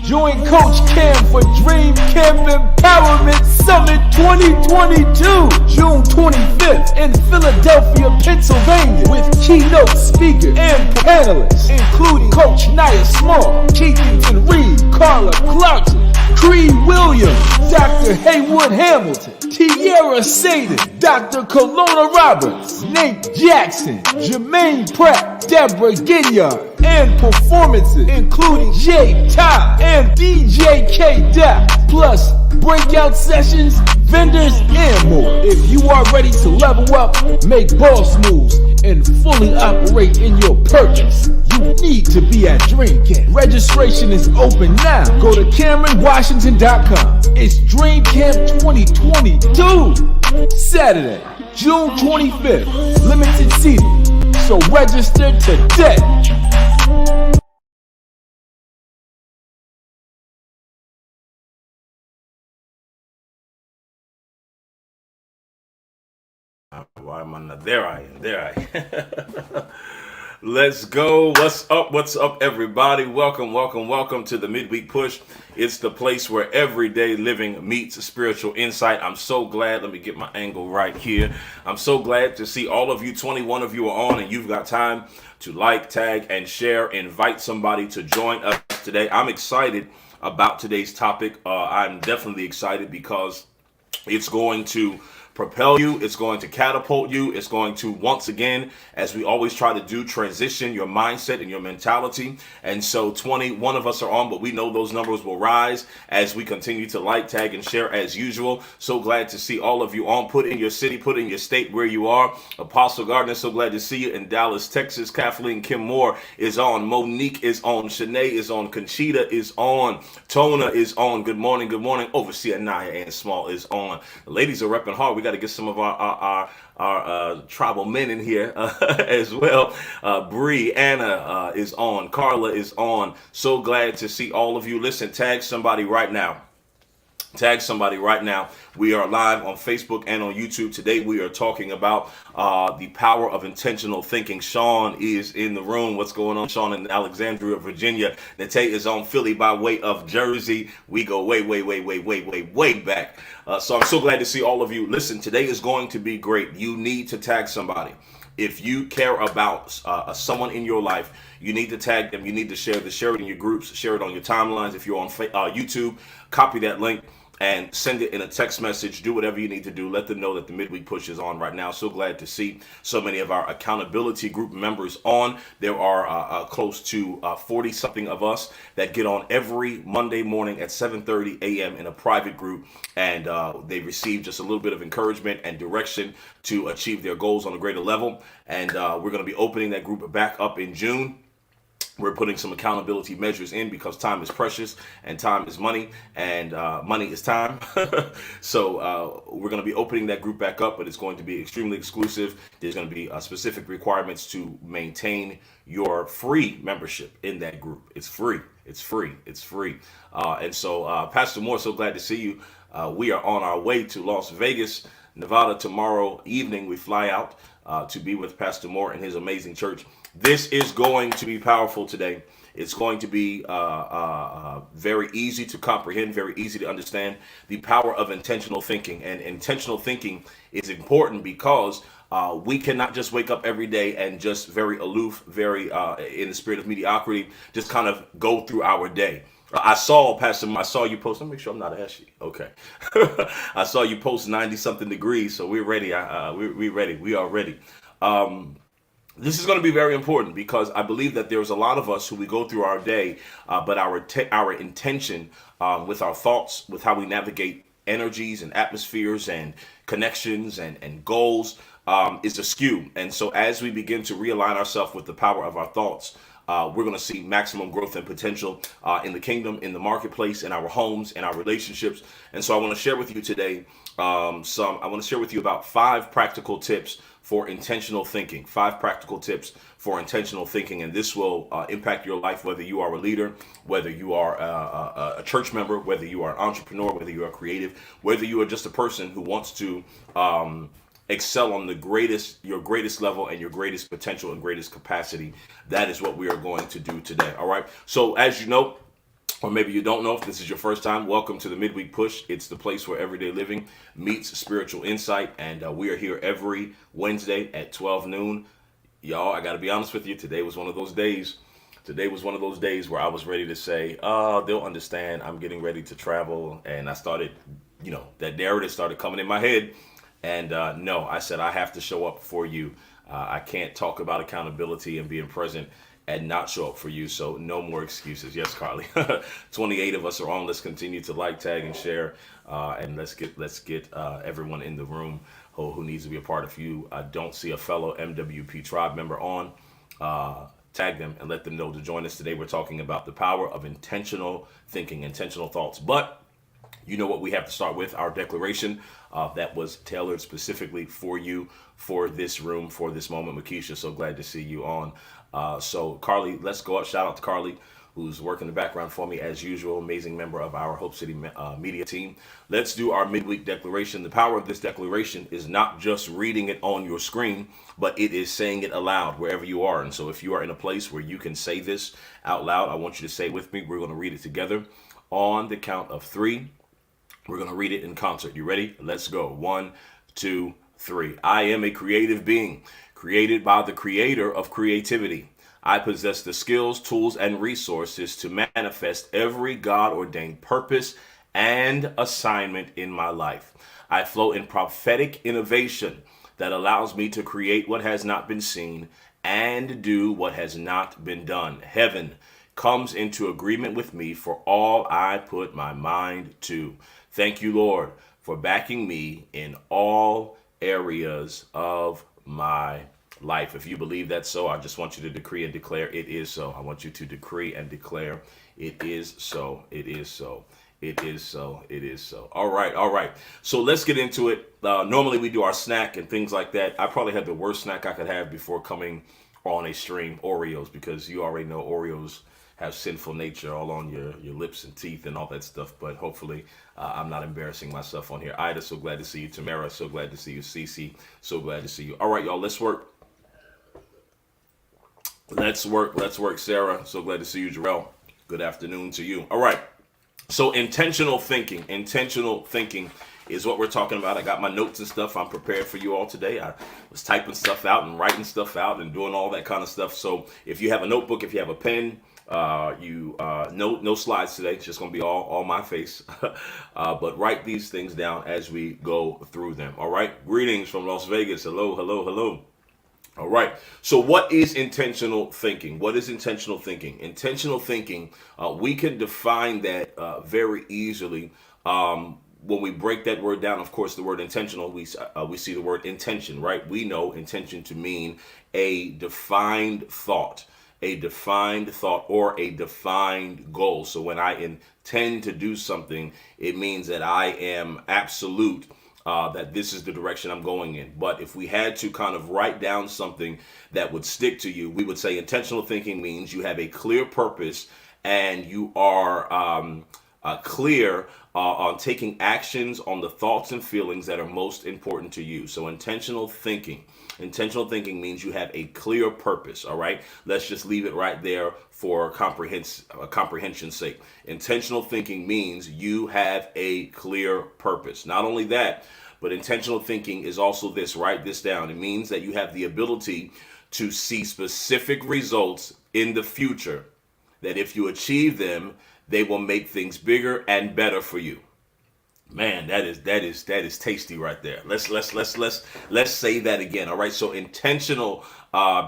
Join Coach Cam for Dream Camp Empowerment Summit 2022, June 25th in Philadelphia, Pennsylvania, with keynote speakers and panelists, including Coach Nia Small, Keithington Reed, Carla Clarkson, Creed Williams, Dr. Haywood Hamilton, Tierra Saden, Dr. Colonna Roberts, Nate Jackson, Jermaine Pratt, Deborah Gidyard, and performances including Jay Ty and DJ K Dap, plus breakout sessions, vendors, and more. If you are ready to level up, make boss moves, and fully operate in your purpose, you need to be at Dream Camp. Registration is open now. Go to CameronWashington.com. It's Dream Camp 2022, Saturday, June 25th. Limited seating, so register today. Why am I not? There I am. Let's go. What's up? What's up, everybody? Welcome to the Midweek Push. It's the place where everyday living meets spiritual insight. I'm so glad. Let me get my angle right here. I'm so glad to see all of you. 21 of you are on, and you've got time to like, tag, and share. Invite somebody to join us today. I'm excited about today's topic. I'm definitely excited because it's going to propel you, it's going to catapult you, it's going to, once again, as we always try to do, transition your mindset and your mentality. And so 21 of us are on, but we know those numbers will rise as we continue to like, tag, and share as usual. So glad to see all of you on. Put in your city, put in your state where you are. Apostle Gardner, so glad to see you in Dallas, Texas. Kathleen Kim Moore is on. Monique is on. Shanae is on. Conchita is on. Tona is on. Good morning, good morning. Overseer Naya and Small is on. The ladies are repping hard. We got to get some of our tribal men in here as well. Bree, Anna is on. Carla is on. So glad to see all of you. Listen, tag somebody right now. Tag somebody right now. We are live on Facebook and on YouTube. Today we are talking about the power of intentional thinking. Sean is in the room. What's going on? Sean in Alexandria, Virginia. Nate is on Philly by way of Jersey. We go way back. So I'm so glad to see all of you. Listen, today is going to be great. You need to tag somebody. If you care about someone in your life, you need to tag them. You need to share it in your groups, share it on your timelines. If you're on YouTube, copy that link and send it in a text message. Do whatever you need to do. Let them know that the Midweek Push is on right now. So glad to see so many of our accountability group members on. There are close to 40 something of us that get on every Monday morning at 7:30 a.m. in a private group, and they receive just a little bit of encouragement and direction to achieve their goals on a greater level. And we're going to be opening that group back up in June. We're putting some accountability measures in because time is precious and time is money, and money is time. So we're going to be opening that group back up, but it's going to be extremely exclusive. There's going to be specific requirements to maintain your free membership in that group. It's free. And so Pastor Moore, so glad to see you. We are on our way to Las Vegas, Nevada tomorrow evening. We fly out to be with Pastor Moore and his amazing church. This is going to be powerful today. It's going to be very easy to comprehend, very easy to understand the power of intentional thinking. And intentional thinking is important because we cannot just wake up every day and just very aloof, very in the spirit of mediocrity, just kind of go through our day. I saw you post. Let me make sure I'm not ashy. Okay. I saw you post 90 something degrees. So we're ready. We're ready. We are ready. This is going to be very important because I believe that there's a lot of us who we go through our day, but our intention with our thoughts, with how we navigate energies and atmospheres and connections and goals is askew. And so as we begin to realign ourselves with the power of our thoughts, we're going to see maximum growth and potential in the kingdom, in the marketplace, in our homes, in our relationships. And so I want to share with you today I want to share with you about 5 practical tips for intentional thinking. 5 practical tips for intentional thinking, and this will impact your life, whether you are a leader, whether you are a church member, whether you are an entrepreneur, whether you are creative, whether you are just a person who wants to excel on your greatest level and your greatest potential and greatest capacity. That is what we are going to do today. All right. So as you know, or maybe you don't know if this is your first time, welcome to the Midweek Push. It's the place where everyday living meets spiritual insight, and we are here every Wednesday at 12 noon. Y'all, I got to be honest with you, today was one of those days. Today was one of those days where I was ready to say, they'll understand, I'm getting ready to travel, and I started, that narrative started coming in my head, and no, I said, I have to show up for you. I can't talk about accountability and being present and not show up for you. So no more excuses. Yes, Carly. 28 of us are on. Let's continue to like, tag, and share, and let's get everyone in the room who needs to be a part. If you don't see a fellow MWP tribe member on, tag them and let them know to join us today. We're talking about the power of intentional thinking, intentional thoughts. But you know what we have to start with? Our declaration that was tailored specifically for you, for this room, for this moment. Makisha, so glad to see you on. So Carly, let's go out. Shout out to Carly, who's working the background for me as usual. Amazing member of our Hope City media team. Let's do our midweek declaration. The power of this declaration is not just reading it on your screen, but it is saying it aloud wherever you are. And so if you are in a place where you can say this out loud, I want you to say it with me. We're going to read it together on the count of 3. We're going to read it in concert. You ready? Let's go. 1, 2, 3. I am a creative being, created by the creator of creativity. I possess the skills, tools, and resources to manifest every God-ordained purpose and assignment in my life. I flow in prophetic innovation that allows me to create what has not been seen and do what has not been done. Heaven comes into agreement with me for all I put my mind to. Thank you, Lord, for backing me in all areas of my life. If you believe that's so, I just want you to decree and declare it is so. I want you to decree and declare it is so. It is so. It is so. It is so. All right. So let's get into it. Normally we do our snack and things like that. I probably had the worst snack I could have before coming on a stream, Oreos, because you already know Oreos have sinful nature all on your lips and teeth and all that stuff. But hopefully I'm not embarrassing myself on here. Ida, so glad to see you. Tamara, so glad to see you. Cece, so glad to see you. All right, y'all, let's work. Let's work. Sarah, so glad to see you. Jarrell, good afternoon to you. All right. So intentional thinking is what we're talking about. I got my notes and stuff. I'm prepared for you all today. I was typing stuff out and writing stuff out and doing all that kind of stuff. So if you have a notebook, if you have a pen, no slides today. It's just going to be all my face. But write these things down as we go through them. All right. Greetings from Las Vegas. Hello. All right. So what is intentional thinking? What is intentional thinking? Intentional thinking, we can define that very easily. When we break that word down, of course, the word intentional, we see the word intention, right? We know intention to mean a defined thought or a defined goal. So when I intend to do something, it means that I am absolute that this is the direction I'm going in. But if we had to kind of write down something that would stick to you, we would say intentional thinking means you have a clear purpose and you are clear on taking actions on the thoughts and feelings that are most important to you. So intentional thinking means you have a clear purpose. All right. Let's just leave it right there for comprehension's sake. Intentional thinking means you have a clear purpose. Not only that, but intentional thinking is also this. Write this down. It means that you have the ability to see specific results in the future, that if you achieve them, they will make things bigger and better for you. Man, that is tasty right there. Let's say that again. All right. So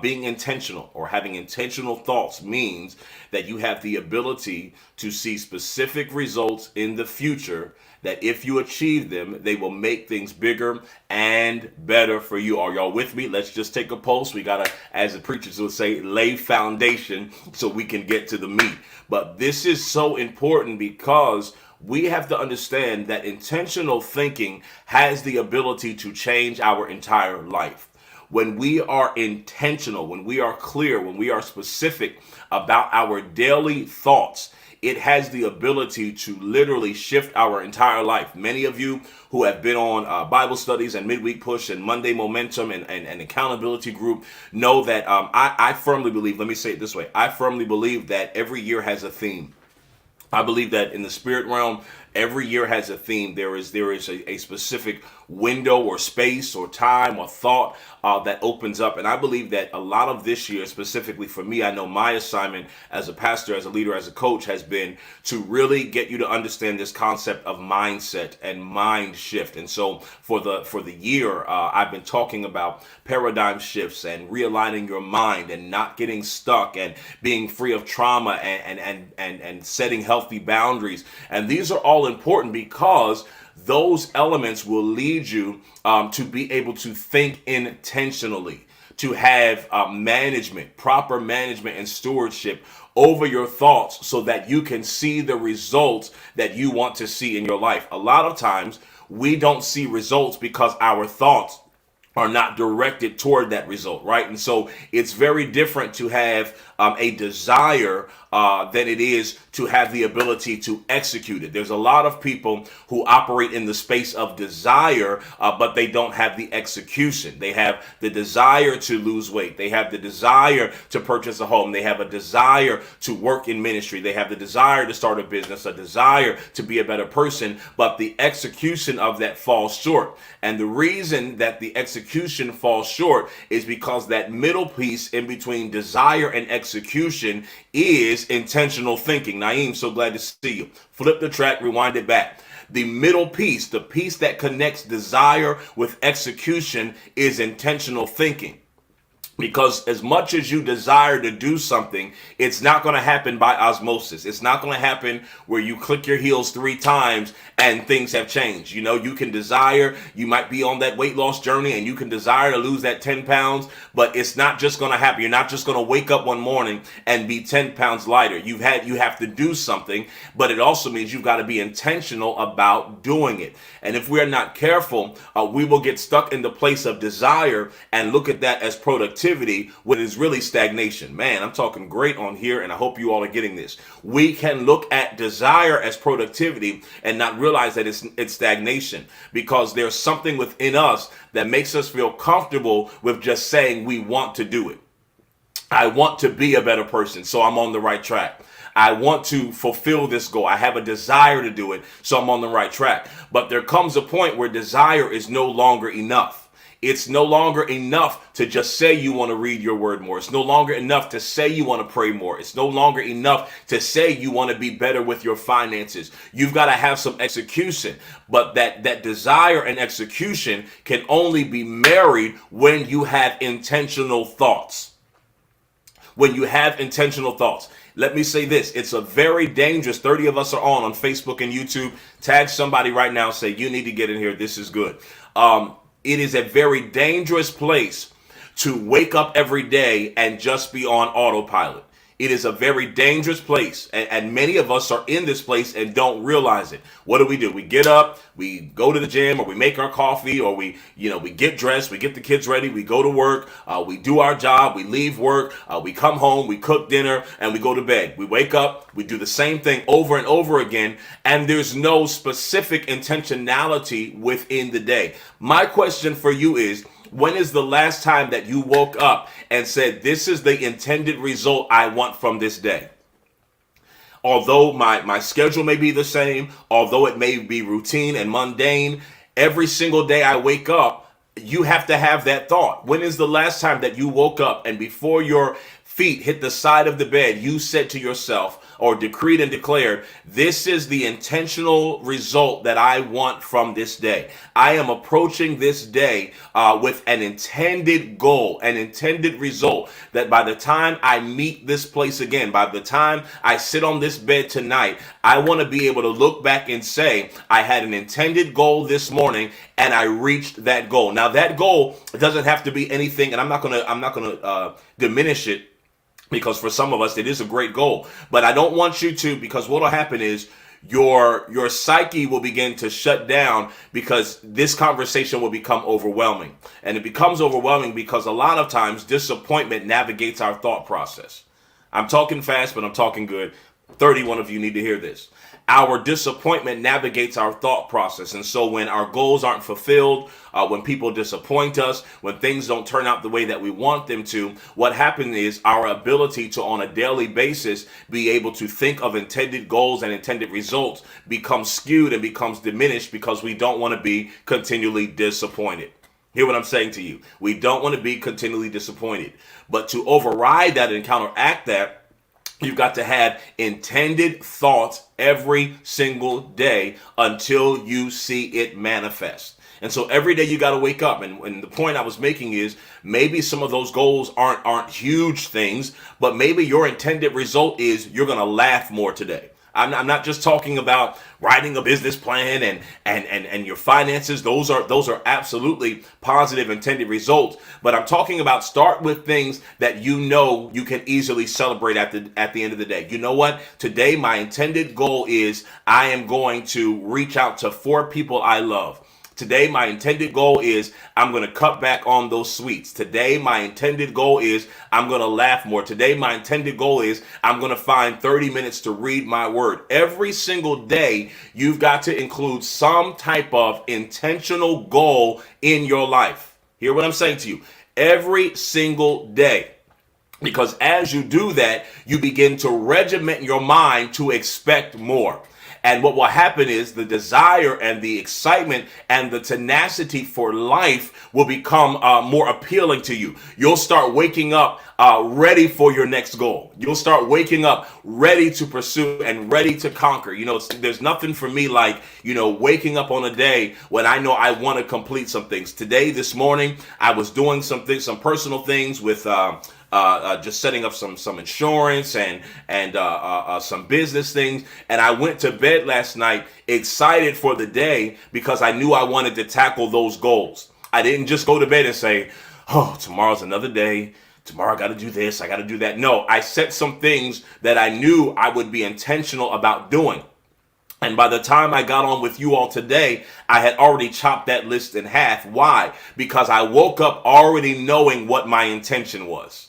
being intentional or having intentional thoughts means that you have the ability to see specific results in the future, that if you achieve them, they will make things bigger and better for you. Are y'all with me? Let's just take a pulse. We gotta, as the preachers would say, lay foundation so we can get to the meat. But this is so important because we have to understand that intentional thinking has the ability to change our entire life. When we are intentional, when we are clear, when we are specific about our daily thoughts, it has the ability to literally shift our entire life. Many of you who have been on Bible studies and Midweek Push and Monday Momentum and Accountability Group know that I firmly believe, let me say it this way, I firmly believe that every year has a theme. I believe that in the spirit realm, every year has a theme. There is a specific window or space or time or thought that opens up. And I believe that a lot of this year, specifically for me, I know my assignment as a pastor, as a leader, as a coach has been to really get you to understand this concept of mindset and mind shift. And so for the year, I've been talking about paradigm shifts and realigning your mind and not getting stuck and being free of trauma and setting healthy boundaries. And these are all important because those elements will lead you to be able to think intentionally, to have proper management and stewardship over your thoughts so that you can see the results that you want to see in your life. A lot of times we don't see results because our thoughts are not directed toward that result, right? And so it's very different to have a desire than it is to have the ability to execute it. There's a lot of people who operate in the space of desire, but they don't have the execution. They have the desire to lose weight. They have the desire to purchase a home. They have a desire to work in ministry. They have the desire to start a business, a desire to be a better person, but the execution of that falls short. And the reason that the execution falls short is because that middle piece in between desire and execution is intentional thinking. Naeem, so glad to see you. Flip the track, rewind it back. The middle piece, the piece that connects desire with execution, is intentional thinking. Because as much as you desire to do something, it's not going to happen by osmosis. It's not going to happen where you click your heels 3 times and things have changed. You know, you can desire, you might be on that weight loss journey and you can desire to lose that 10 pounds, but it's not just going to happen. You're not just going to wake up one morning and be 10 pounds lighter. You have to do something, but it also means you've got to be intentional about doing it. And if we're not careful, we will get stuck in the place of desire and look at that as productivity when it's really stagnation. Man, I'm talking great on here, and I hope you all are getting this. We can look at desire as productivity and not realize that it's stagnation, because there's something within us that makes us feel comfortable with just saying we want to do it. I want to be a better person, so I'm on the right track. I want to fulfill this goal. I have a desire to do it, so I'm on the right track. But there comes a point where desire is no longer enough. It's no longer enough to just say you want to read your word more. It's no longer enough to say you want to pray more. It's no longer enough to say you want to be better with your finances. You've got to have some execution. But that desire and execution can only be married when you have intentional thoughts. When you have intentional thoughts. Let me say this. It's a very dangerous, 30 of us are on Facebook and YouTube. Tag somebody right now, say you need to get in here. This is good. It is a very dangerous place to wake up every day and just be on autopilot. It is a very dangerous place, and many of us are in this place and don't realize it. What do? We get up, we go to the gym, or we make our coffee, or we get dressed, we get the kids ready, we go to work, we do our job, we leave work, we come home, we cook dinner, and we go to bed. We wake up, we do the same thing over and over again, and there's no specific intentionality within the day. My question for you is, when is the last time that you woke up and said, this is the intended result I want from this day? Although my schedule may be the same, although it may be routine and mundane, every single day I wake up, you have to have that thought. When is the last time that you woke up and before your feet hit the side of the bed, you said to yourself, or decreed and declared, this is the intentional result that I want from this day. I am approaching this day with an intended goal, an intended result, that by the time I meet this place again, by the time I sit on this bed tonight, I want to be able to look back and say, I had an intended goal this morning and I reached that goal. Now that goal doesn't have to be anything, and I'm not gonna diminish it, because for some of us it is a great goal, but I don't want you to, because what will happen is your psyche will begin to shut down, because this conversation will become overwhelming. And it becomes overwhelming because a lot of times disappointment navigates our thought process. I'm talking fast, but I'm talking good. 31 of you need to hear this. Our disappointment navigates our thought process. And so when our goals aren't fulfilled, when people disappoint us, when things don't turn out the way that we want them to, what happens is our ability to, on a daily basis, be able to think of intended goals and intended results becomes skewed and becomes diminished because we don't want to be continually disappointed. Hear what I'm saying to you. We don't want to be continually disappointed. But to override that and counteract that, you've got to have intended thoughts every single day until you see it manifest. And so every day you got to wake up. And the point I was making is maybe some of those goals aren't huge things, but maybe your intended result is you're going to laugh more today. I'm not just talking about writing a business plan and your finances. Those are absolutely positive intended results. But I'm talking about start with things that you know you can easily celebrate at the end of the day. You know what? Today, my intended goal is I am going to reach out to 4 people I love. Today, my intended goal is I'm going to cut back on those sweets. Today, my intended goal is I'm going to laugh more. Today, my intended goal is I'm going to find 30 minutes to read my word. Every single day, you've got to include some type of intentional goal in your life. Hear what I'm saying to you? Every single day. Because as you do that, you begin to regiment your mind to expect more. And what will happen is the desire and the excitement and the tenacity for life will become more appealing to you. You'll start waking up ready for your next goal. You'll start waking up ready to pursue and ready to conquer. You know, there's nothing for me like, waking up on a day when I know I want to complete some things. Today, this morning, I was doing some personal things with just setting up some insurance and some business things. And I went to bed last night excited for the day because I knew I wanted to tackle those goals. I didn't just go to bed and say, oh, tomorrow's another day. Tomorrow I got to do this. I got to do that. No, I set some things that I knew I would be intentional about doing. And by the time I got on with you all today, I had already chopped that list in half. Why? Because I woke up already knowing what my intention was.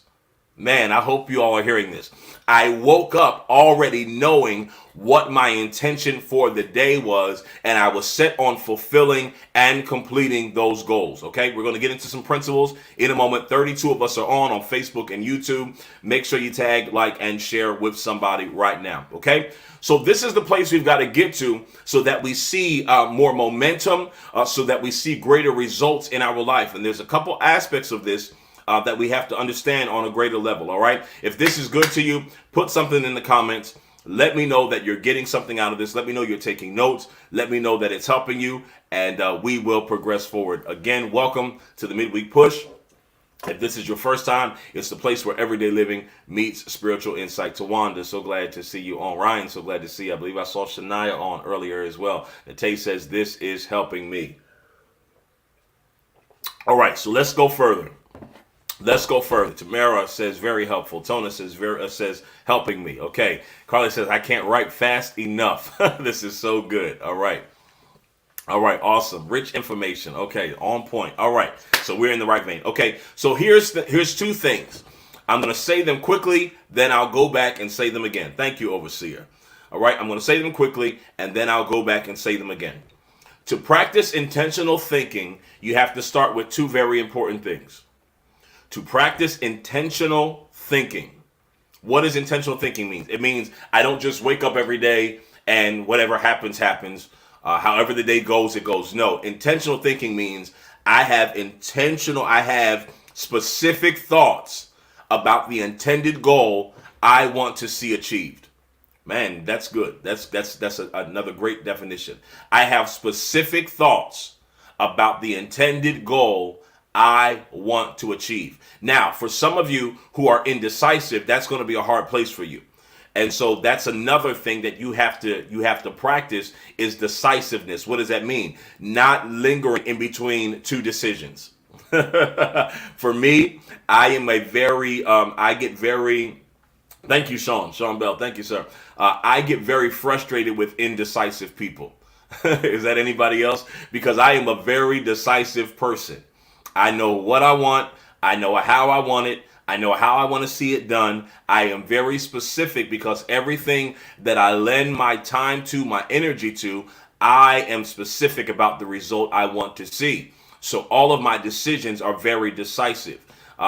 Man, I hope you all are hearing this. I woke up already knowing what my intention for the day was, and I was set on fulfilling and completing those goals. Okay, we're going to get into some principles in a moment. 32 of us are on Facebook and YouTube. Make sure you tag, like, and share with somebody right now. Okay, so this is the place we've got to get to so that we see more momentum, so that we see greater results in our life. And there's a couple aspects of this that we have to understand on a greater level. All right. If this is good to you, put something in the comments. Let me know that you're getting something out of this. Let me know you're taking notes. Let me know that it's helping you, and we will progress forward. Again, welcome to the Midweek Push. If this is your first time, it's the place where everyday living meets spiritual insight. Tawanda, so glad to see you on. Ryan, so glad to see you. I believe I saw Shania on earlier as well. Nate says, this is helping me. All right, so let's go further. Tamara says very helpful. Tona says helping me. Okay. Carly says I can't write fast enough. This is so good. All right. Awesome. Rich information. Okay. On point. All right. So we're in the right vein. Okay. So here's 2 things. I'm going to say them quickly, then I'll go back and say them again. Thank you, Overseer. All right. I'm going to say them quickly, and then I'll go back and say them again. To practice intentional thinking, you have to start with 2 very important things. To practice intentional thinking. What does intentional thinking mean? It means I don't just wake up every day and whatever happens, happens. However the day goes, it goes. No, intentional thinking means I have specific thoughts about the intended goal I want to see achieved. Man, that's good. That's another great definition. I have specific thoughts about the intended goal I want to achieve. Now, for some of you who are indecisive, that's going to be a hard place for you. And so that's another thing that you have to practice is decisiveness. What does that mean? Not lingering in between 2 decisions. For me, I get very, thank you, Sean Bell. Thank you, sir. I get very frustrated with indecisive people. Is that anybody else? Because I am a very decisive person. I know what I want. I know how I want it. I know how I want to see it done. I am very specific because everything that I lend my time to, my energy to, I am specific about the result I want to see. So all of my decisions are very decisive.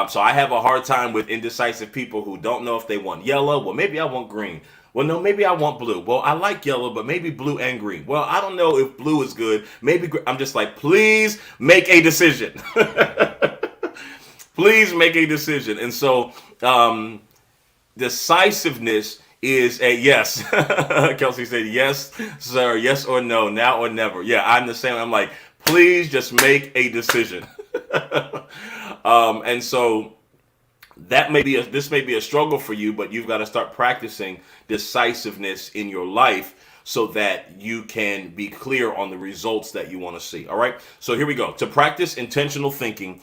So I have a hard time with indecisive people who don't know if they want yellow. Well, maybe I want green. Well, no, maybe I want blue. Well, I like yellow, but maybe blue and green. Well, I don't know if blue is good. Maybe I'm just like, please make a decision. Please make a decision. And so decisiveness is a yes. Kelsey said, yes, sir, yes or no, now or never. Yeah, I'm the same. I'm like, please just make a decision. And so this may be a struggle for you, but you've got to start practicing decisiveness in your life so that you can be clear on the results that you want to see. All right. So here we go. To practice intentional thinking,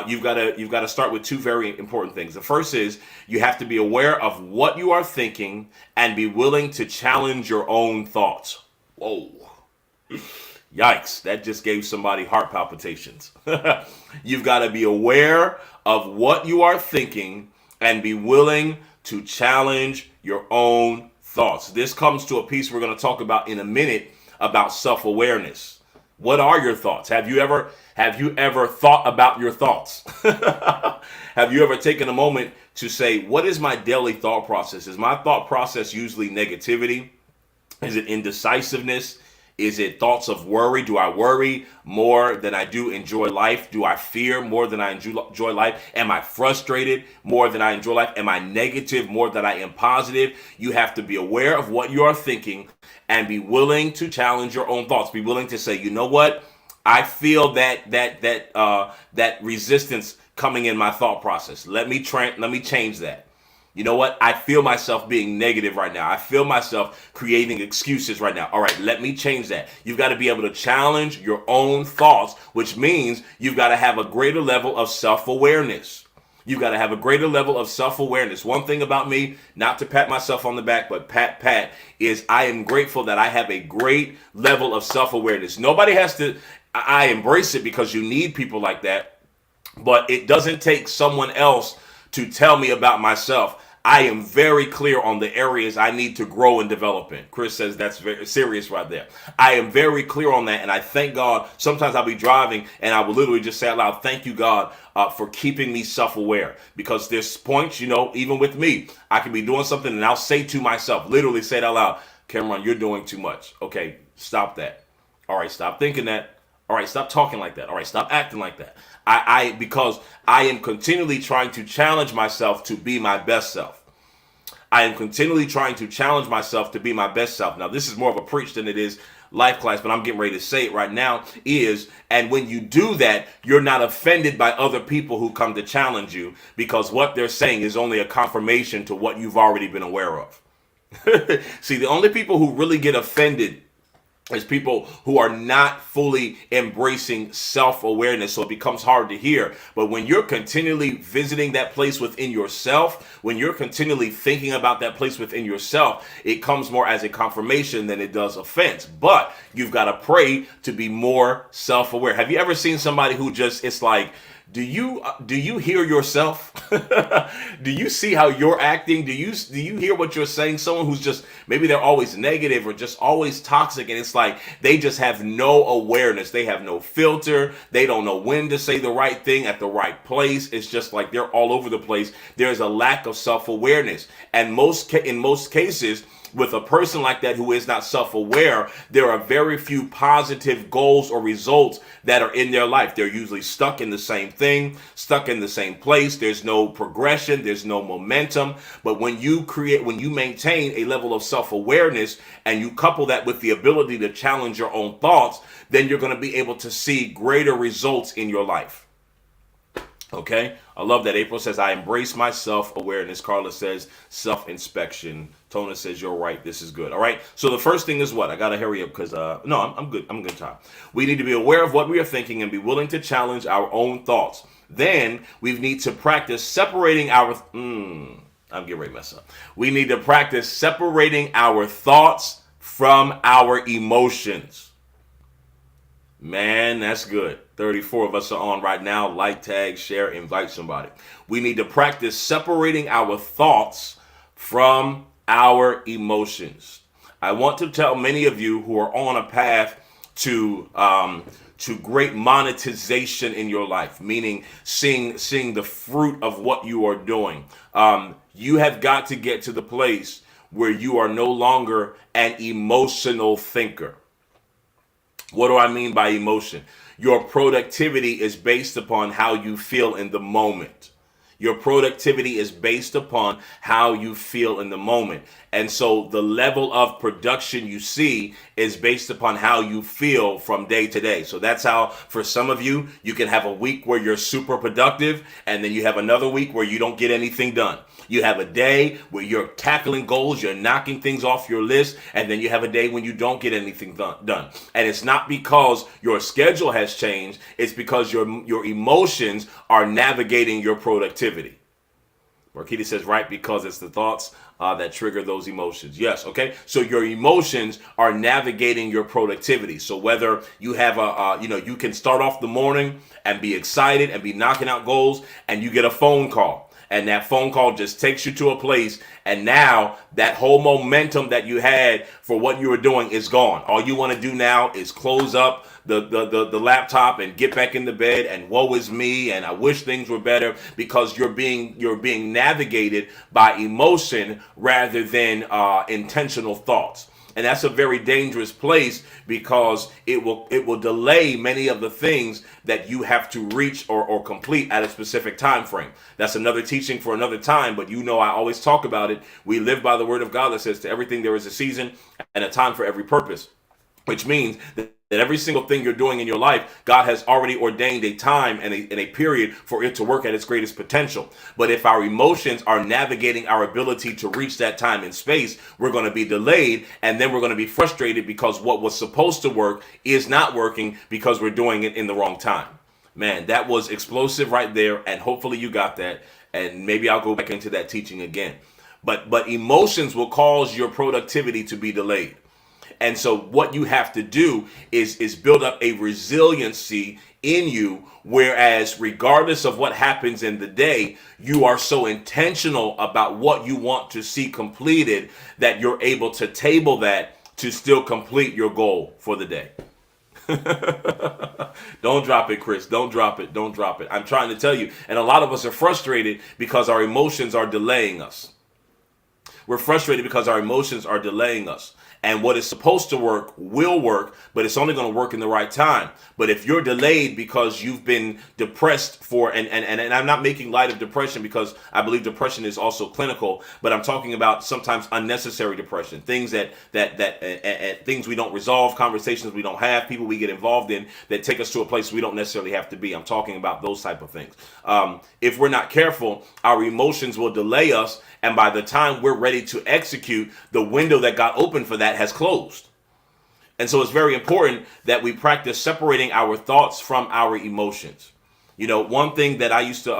you've got to start with two very important things. The first is you have to be aware of what you are thinking and be willing to challenge your own thoughts. Whoa. Yikes, that just gave somebody heart palpitations. You've got to be aware of what you are thinking and be willing to challenge your own thoughts. This comes to a piece we're going to talk about in a minute about self-awareness. What are your thoughts? Have you ever thought about your thoughts? Have you ever taken a moment to say, what is my daily thought process? Is my thought process usually negativity? Is it indecisiveness? Is it thoughts of worry? Do I worry more than I do enjoy life? Do I fear more than I enjoy life? Am I frustrated more than I enjoy life? Am I negative more than I am positive? You have to be aware of what you are thinking and be willing to challenge your own thoughts. Be willing to say, you know what? I feel that resistance coming in my thought process. Let me change that. You know what? I feel myself being negative right now. I feel myself creating excuses right now. All right, let me change that. You've got to be able to challenge your own thoughts, which means you've got to have a greater level of self-awareness. You've got to have a greater level of self-awareness. One thing about me, not to pat myself on the back, but pat, is I am grateful that I have a great level of self-awareness. Nobody has to, I embrace it because you need people like that, but it doesn't take someone else to tell me about myself. I am very clear on the areas I need to grow and develop in. Chris says that's very serious right there. I am very clear on that, and I thank God. Sometimes I'll be driving, and I will literally just say out loud, thank you, God, for keeping me self-aware. Because there's points, even with me, I can be doing something, and I'll say to myself, literally say it out loud, Cameron, you're doing too much. Okay, stop that. All right, stop thinking that. All right, stop talking like that. All right, stop acting like that. Because I am continually trying to challenge myself to be my best self. I am continually trying to challenge myself to be my best self. Now, this is more of a preach than it is life class, but I'm getting ready to say it right now and when you do that, you're not offended by other people who come to challenge you because what they're saying is only a confirmation to what you've already been aware of. See, the only people who really get offended is people who are not fully embracing self-awareness, so it becomes hard to hear. But when you're continually visiting that place within yourself, when you're continually thinking about that place within yourself, it comes more as a confirmation than it does offense. But you've got to pray to be more self-aware. Have you ever seen somebody who just, it's like, do you hear yourself? Do you see how you're acting? Do you hear what you're saying? Someone who's just, maybe they're always negative or just always toxic, and it's like they just have no awareness. They have no filter. They don't know when to say the right thing at the right place. It's just like they're all over the place. There's a lack of self-awareness. And in most cases, with a person like that who is not self-aware, there are very few positive goals or results that are in their life. They're usually stuck in the same thing, stuck in the same place. There's no progression. There's no momentum. But when you maintain a level of self-awareness and you couple that with the ability to challenge your own thoughts, then you're going to be able to see greater results in your life. Okay, I love that. April says, I embrace my self-awareness. Carla says, self-inspection. Tona says, you're right. This is good. All right. So the first thing is what? I got to hurry up because, no, I'm good. I'm good time. We need to be aware of what we are thinking and be willing to challenge our own thoughts. Then we need to practice separating our, I'm getting ready to mess up. We need to practice separating our thoughts from our emotions. Man, that's good. 34 of us are on right now. Like, tag, share, invite somebody. We need to practice separating our thoughts from our emotions. I want to tell many of you who are on a path to great monetization in your life, meaning seeing the fruit of what you are doing. You have got to get to the place where you are no longer an emotional thinker. What do I mean by emotion? Your productivity is based upon how you feel in the moment. Your productivity is based upon how you feel in the moment. And so the level of production you see is based upon how you feel from day to day. So that's how, for some of you, you can have a week where you're super productive, and then you have another week where you don't get anything done. You have a day where you're tackling goals, you're knocking things off your list, and then you have a day when you don't get anything done. And it's not because your schedule has changed, it's because your emotions are navigating your productivity. Marquita says, right, because it's the thoughts that trigger those emotions. Yes, okay. So your emotions are navigating your productivity. So whether you have you can start off the morning and be excited and be knocking out goals, and you get a phone call. And that phone call just takes you to a place, and now that whole momentum that you had for what you were doing is gone. All you want to do now is close up the laptop and get back in the bed, and woe is me, and I wish things were better, because you're being navigated by emotion rather than intentional thoughts. And that's a very dangerous place, because it will delay many of the things that you have to reach or complete at a specific time frame. That's another teaching for another time, but I always talk about it. We live by the word of God that says, to everything there is a season and a time for every purpose, which means that every single thing you're doing in your life, God has already ordained a time and a period for it to work at its greatest potential. But if our emotions are navigating our ability to reach that time and space, we're going to be delayed, and then we're going to be frustrated because what was supposed to work is not working because we're doing it in the wrong time. Man, that was explosive right there, and hopefully you got that, and maybe I'll go back into that teaching again. But emotions will cause your productivity to be delayed. And so what you have to do is build up a resiliency in you, whereas regardless of what happens in the day, you are so intentional about what you want to see completed that you're able to table that to still complete your goal for the day. Don't drop it, Chris. Don't drop it. Don't drop it. I'm trying to tell you. And a lot of us are frustrated because our emotions are delaying us. We're frustrated because our emotions are delaying us. And what is supposed to work will work, but it's only going to work in the right time. But if you're delayed because you've been depressed and I'm not making light of depression, because I believe depression is also clinical, but I'm talking about sometimes unnecessary depression, things that things we don't resolve, conversations we don't have, people we get involved in that take us to a place we don't necessarily have to be. I'm talking about those type of things. If we're not careful, our emotions will delay us. And by the time we're ready to execute, the window that got open for that has closed. And so it's very important that we practice separating our thoughts from our emotions. One thing that I used to,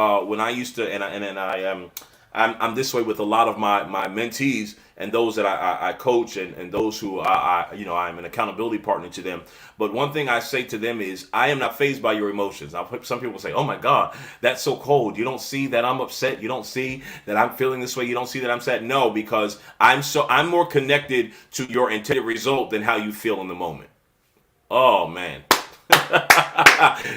I'm this way with a lot of my mentees and those that I coach and those who I'm an accountability partner to them. But one thing I say to them is, I am not fazed by your emotions. Now, some people say, oh my God, that's so cold. You don't see that I'm upset. You don't see that I'm feeling this way. You don't see that I'm sad. No, because I'm more connected to your intended result than how you feel in the moment. Oh man.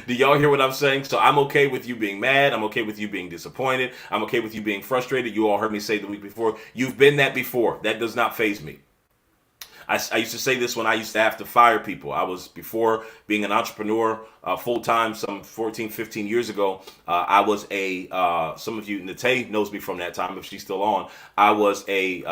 Do y'all hear what I'm saying? So I'm okay with you being mad. I'm okay with you being disappointed. I'm okay with you being frustrated. You all heard me say the week before, you've been that before. That does not faze me. I used to say this when I used to have to fire people. I was, before being an entrepreneur full-time some 14, 15 years ago, I was some of you, Nate knows me from that time if she's still on. I was a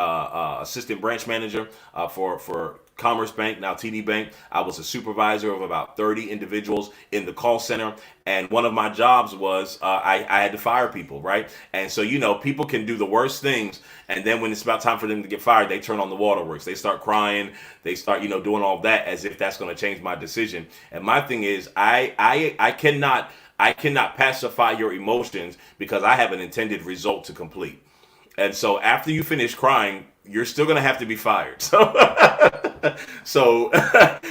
assistant branch manager for Commerce Bank, now TD Bank. I was a supervisor of about 30 individuals in the call center. And one of my jobs was I had to fire people, right? And so, people can do the worst things. And then when it's about time for them to get fired, they turn on the waterworks. They start crying. They start, doing all that as if that's going to change my decision. And my thing is, I cannot pacify your emotions, because I have an intended result to complete. And so after you finish crying, you're still going to have to be fired. So So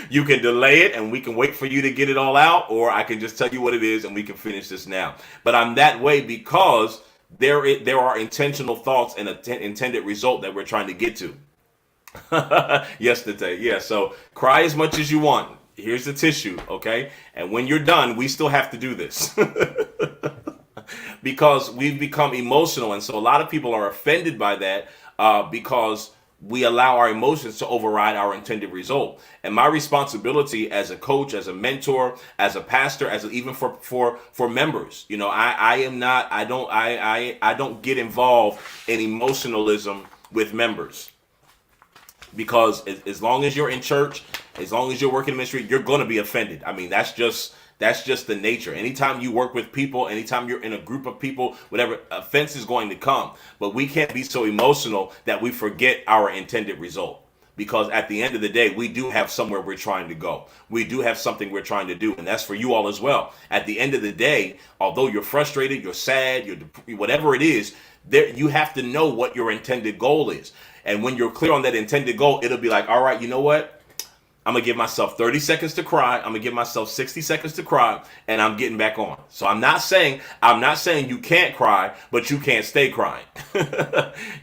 you can delay it and we can wait for you to get it all out, or I can just tell you what it is and we can finish this now. But I'm that way because there are intentional thoughts and an intended result that we're trying to get to. Yesterday, yeah. So cry as much as you want. Here's the tissue, okay? And when you're done, we still have to do this. Because we've become emotional. And so a lot of people are offended by that because we allow our emotions to override our intended result. And my responsibility as a coach, as a mentor, as a pastor, even for members, I don't get involved in emotionalism with members. Because as long as you're in church, as long as you're working in ministry, you're going to be offended. I mean, that's just the nature. Anytime you work with people, anytime you're in a group of people, whatever, offense is going to come. But we can't be so emotional that we forget our intended result. Because at the end of the day, we do have somewhere we're trying to go. We do have something we're trying to do. And that's for you all as well. At the end of the day, although you're frustrated, you're sad, whatever it is, you have to know what your intended goal is. And when you're clear on that intended goal, it'll be like, all right, you know what? I'm going to give myself 30 seconds to cry. I'm going to give myself 60 seconds to cry, and I'm getting back on. So I'm not saying you can't cry, but you can't stay crying.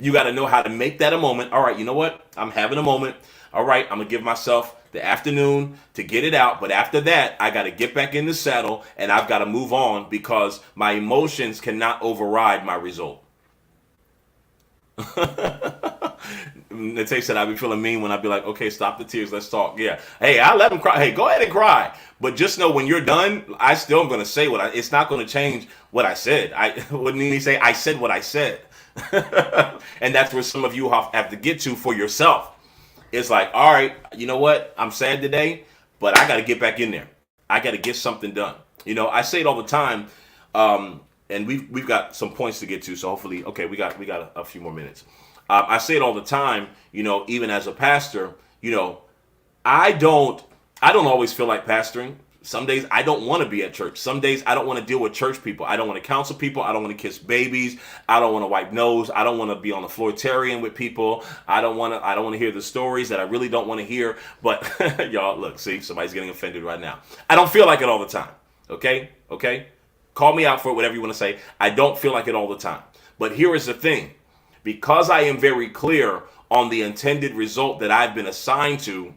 You got to know how to make that a moment. All right, you know what? I'm having a moment. All right, I'm going to give myself the afternoon to get it out. But after that, I got to get back in the saddle, and I've got to move on because my emotions cannot override my result. Nate said I'd be feeling mean when I'd be like, okay, stop the tears, let's talk. Yeah. Hey, I let him cry. Hey, go ahead and cry. But just know when you're done, I still am going to say it's not going to change what I said. Wouldn't he say, I said what I said. And that's where some of you have to get to for yourself. It's like, all right, you know what? I'm sad today, but I got to get back in there. I got to get something done. I say it all the time. And we've got some points to get to, so hopefully, okay, we got a few more minutes. I say it all the time, even as a pastor, I don't always feel like pastoring. Some days I don't want to be at church. Some days I don't want to deal with church people. I don't want to counsel people. I don't want to kiss babies. I don't want to wipe nose. I don't want to be on the floritarian with people. I don't want to hear the stories that I really don't want to hear. But y'all, look, see, somebody's getting offended right now. I don't feel like it all the time. Okay? Call me out for it, whatever you want to say. I don't feel like it all the time. But here is the thing. Because I am very clear on the intended result that I've been assigned to,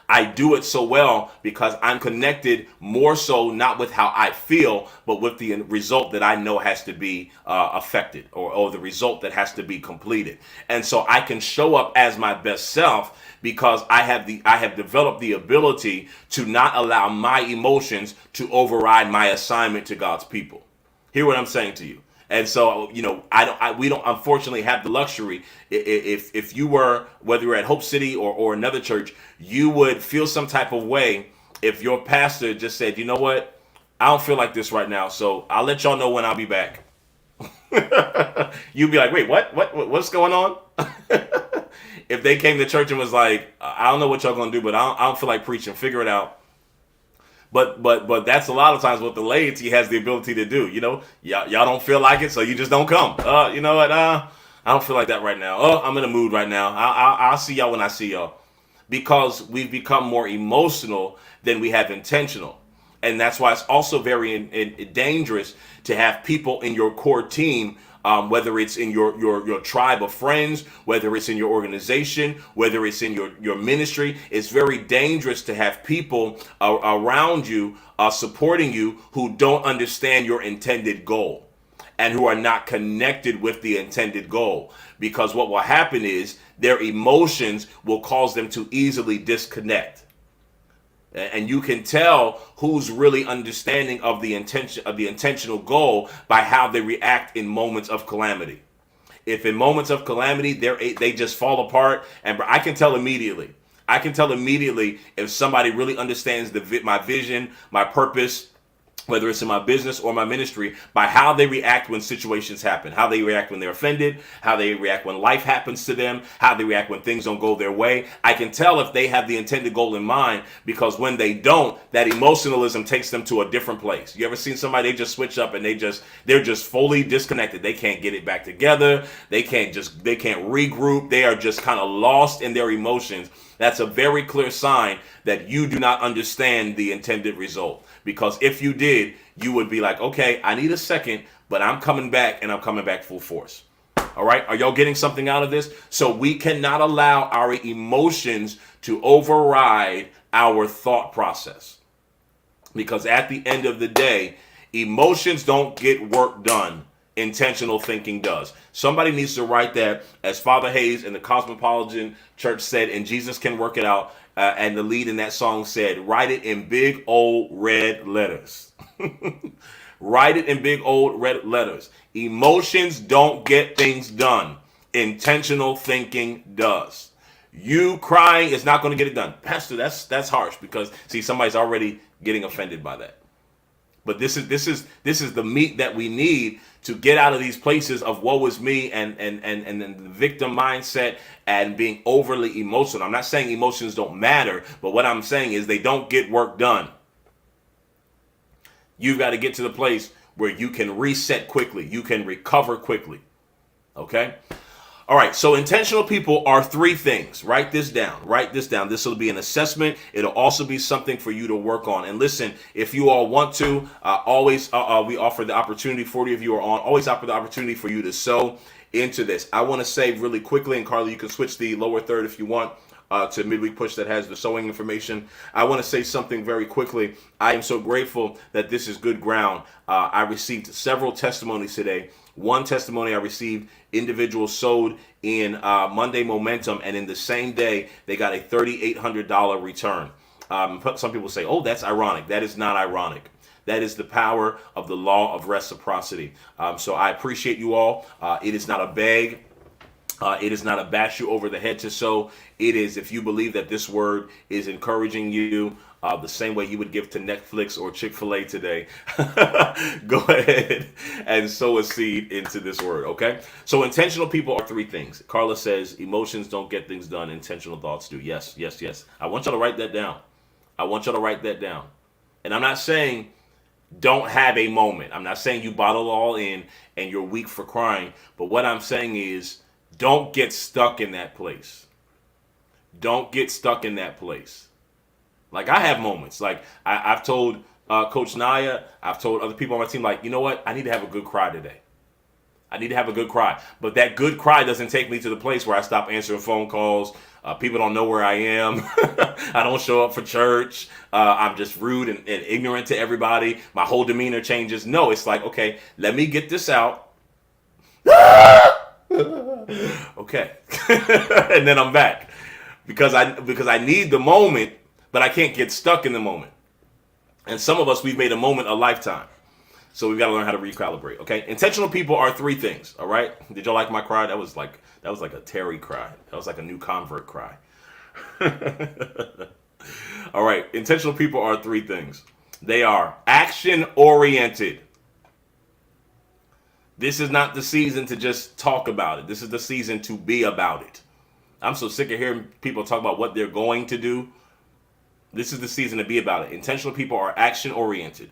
I do it so well because I'm connected more so not with how I feel, but with the result that I know has to be affected or the result that has to be completed. And so I can show up as my best self because I have developed the ability to not allow my emotions to override my assignment to God's people. Hear what I'm saying to you. And so, we don't unfortunately have the luxury. If you were, whether you're at Hope City or another church, you would feel some type of way if your pastor just said, you know what, I don't feel like this right now, so I'll let y'all know when I'll be back. You'd be like, wait, what's going on? If they came to church and was like, I don't know what y'all gonna do, but I don't feel like preaching, figure it out. But that's a lot of times what the laity has the ability to do. Y'all don't feel like it, so you just don't come. You know what? I don't feel like that right now. I'm in a mood right now. I'll see y'all when I see y'all. Because we've become more emotional than we have intentional. And that's why it's also very dangerous to have people in your core team, whether it's in your tribe of friends, whether it's in your organization, whether it's in your ministry. It's very dangerous to have people around you supporting you who don't understand your intended goal and who are not connected with the intended goal. Because what will happen is their emotions will cause them to easily disconnect. And you can tell who's really understanding of the intentional goal by how they react in moments of calamity. If in moments of calamity they just fall apart, and I can tell immediately. I can tell immediately if somebody really understands my vision, my purpose, whether it's in my business or my ministry, by how they react when situations happen, how they react when they're offended, how they react when life happens to them, how they react when things don't go their way. I can tell if they have the intended goal in mind, because when they don't, that emotionalism takes them to a different place. You ever seen somebody, they just switch up and they're just fully disconnected. They can't get it back together. They can't regroup. They are just kind of lost in their emotions. That's a very clear sign that you do not understand the intended result. Because if you did, you would be like, okay, I need a second, but I'm coming back, and I'm coming back full force. All right. Are y'all getting something out of this? So we cannot allow our emotions to override our thought process. Because at the end of the day, emotions don't get work done. Intentional thinking does. Somebody needs to write that, as Father Hayes in the Cosmopolitan Church said, and Jesus Can Work It Out. And the lead in that song said, write it in big old red letters. Write it in big old red letters. Emotions don't get things done. Intentional thinking does. You crying is not going to get it done. Pastor, that's harsh, because see, somebody's already getting offended by that. But this is the meat that we need to get out of these places of woe is me and the victim mindset and being overly emotional. I'm not saying emotions don't matter, but what I'm saying is they don't get work done. You've got to get to the place where you can reset quickly. You can recover quickly. Okay? All right, so intentional people are three things. Write this down. Write this down. This will be an assessment. It'll also be something for you to work on. And listen, if you all want to, we offer the opportunity, 40 of you are on, always offer the opportunity for you to sow into this. I want to say really quickly, and Carly, you can switch the lower third if you want, to Midweek Push that has the sewing information. I want to say something very quickly. I am so grateful that this is good ground. I received several testimonies today. One testimony I received, individuals sold in Monday Momentum, and in the same day, they got a $3,800 return. Some people say, oh, that's ironic. That is not ironic. That is the power of the law of reciprocity. So I appreciate you all. It is not a beg. It is not a bash you over the head to sow. It is, if you believe that this word is encouraging you, the same way you would give to Netflix or Chick-fil-A today, go ahead and sow a seed into this word, okay? So intentional people are three things. Carla says emotions don't get things done. Intentional thoughts do. Yes, yes, yes. I want y'all to write that down. I want y'all to write that down. And I'm not saying don't have a moment. I'm not saying you bottle it all in and you're weak for crying. But what I'm saying is don't get stuck in that place. Don't get stuck in that place. Like, I have moments. Like, I've told Coach Naya, I've told other people on my team, like, you know what? I need to have a good cry today. I need to have a good cry. But that good cry doesn't take me to the place where I stop answering phone calls. People don't know where I am. I don't show up for church. I'm just rude and ignorant to everybody. My whole demeanor changes. No, it's like, okay, let me get this out. Okay. And then I'm back. Because I need the moment, but I can't get stuck in the moment. And some of us, we've made a moment a lifetime. So we've got to learn how to recalibrate, okay? Intentional people are three things, all right? Did y'all like my cry? That was like a Terry cry. That was like a new convert cry. All right, intentional people are three things. They are action-oriented. This is not the season to just talk about it. This is the season to be about it. I'm so sick of hearing people talk about what they're going to do. This is the season to be about it. Intentional people are action-oriented.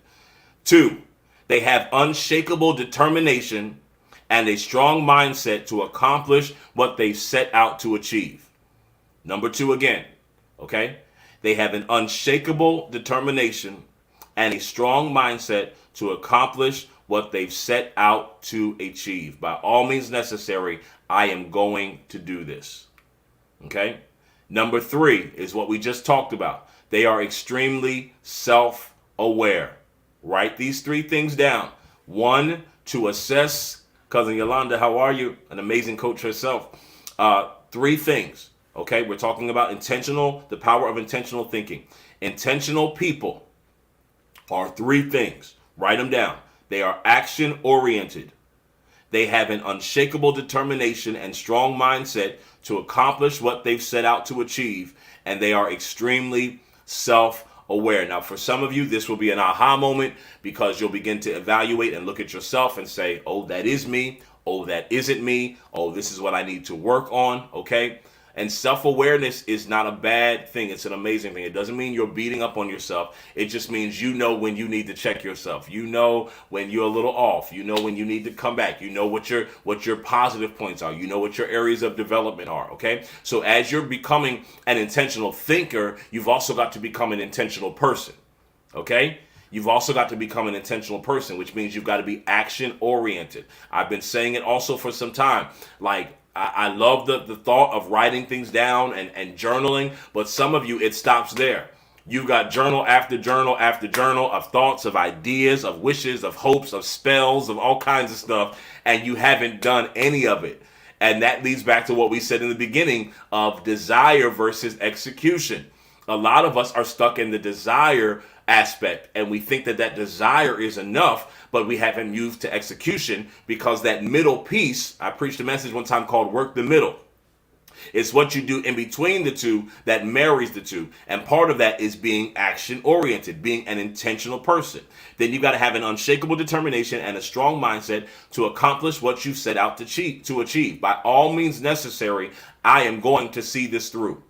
2, they have unshakable determination and a strong mindset to accomplish what they set out to achieve. Number 2 again, okay? They have an unshakable determination and a strong mindset to accomplish what they've set out to achieve. By all means necessary, I am going to do this. Okay? Number 3 is what we just talked about. They are extremely self-aware. Write these 3 things down. 1, to assess. Cousin Yolanda, how are you? An amazing coach herself. 3 things. Okay? We're talking about the power of intentional thinking. Intentional people are 3 things. Write them down. They are action-oriented. They have an unshakable determination and strong mindset to accomplish what they've set out to achieve. And they are extremely self-aware. self-aware. Now, for some of you, this will be an aha moment because you'll begin to evaluate and look at yourself and say, oh, that is me. Oh, that isn't me. Oh, this is what I need to work on. Okay. And self-awareness is not a bad thing. It's an amazing thing. It doesn't mean you're beating up on yourself. It just means you know when you need to check yourself. You know when you're a little off. You know when you need to come back. You know what your positive points are. You know what your areas of development are, okay? So as you're becoming an intentional thinker, you've also got to become an intentional person, okay? You've also got to become an intentional person, which means you've got to be action-oriented. I've been saying it also for some time. Like, I love the thought of writing things down and journaling, but some of you, it stops there. You've got journal after journal after journal of thoughts, of ideas, of wishes, of hopes, of spells, of all kinds of stuff, and you haven't done any of it. And that leads back to what we said in the beginning of desire versus execution. A lot of us are stuck in the desire aspect, and we think that desire is enough, but we haven't moved to execution because that middle piece, I preached a message one time called work the middle. It's what you do in between the two that marries the two. And part of that is being action oriented, being an intentional person. Then you got to have an unshakable determination and a strong mindset to accomplish what you set out to achieve. By all means necessary, I am going to see this through.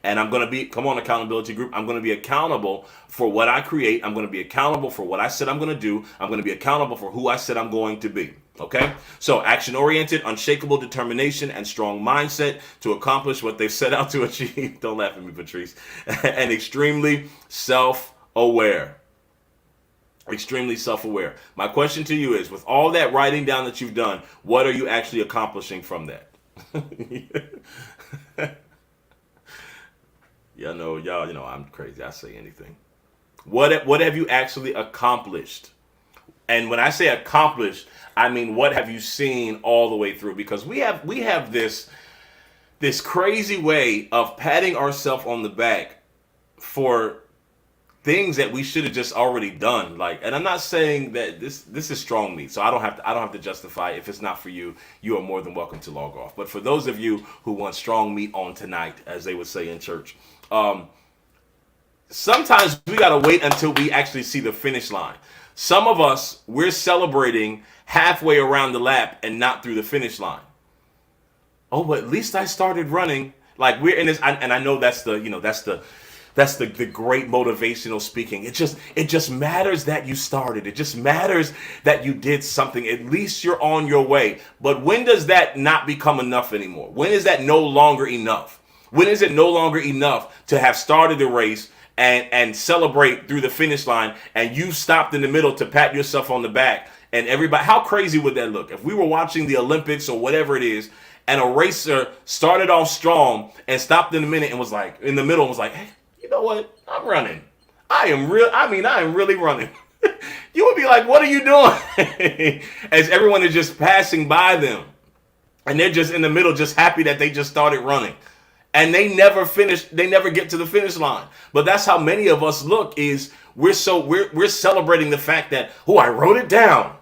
And I'm going to be, come on, accountability group, I'm going to be accountable for what I create. I'm going to be accountable for what I said I'm going to do. I'm going to be accountable for who I said I'm going to be. Okay? So action-oriented, unshakable determination, and strong mindset to accomplish what they've set out to achieve. Don't laugh at me, Patrice. And extremely self-aware. Extremely self-aware. My question to you is, with all that writing down that you've done, what are you actually accomplishing from that? Y'all know I'm crazy. I say anything. What have you actually accomplished? And when I say accomplished, I mean, what have you seen all the way through? Because we have this crazy way of patting ourselves on the back for things that we should have just already done. Like, and I'm not saying that this is strong meat, so I don't have to justify it. If it's not for you, you are more than welcome to log off. But for those of you who want strong meat on tonight, as they would say in church, sometimes we got to wait until we actually see the finish line. Some of us, we're celebrating halfway around the lap and not through the finish line. Oh, but at least I started running. Like, we're in this, and I know that's the great motivational speaking. It just matters that you started. It just matters that you did something. At least you're on your way. But when does that not become enough anymore? When is that no longer enough? When is it no longer enough to have started the race and celebrate through the finish line, and you stopped in the middle to pat yourself on the back, and everybody, how crazy would that look? If we were watching the Olympics or whatever it is, and a racer started off strong and stopped in the middle and was like, hey, you know what? I'm running. I am really running. You would be like, what are you doing? As everyone is just passing by them, and they're just in the middle, just happy that they just started running. And they never get to the finish line. But that's how many of us look, is we're celebrating the fact that, oh, I wrote it down.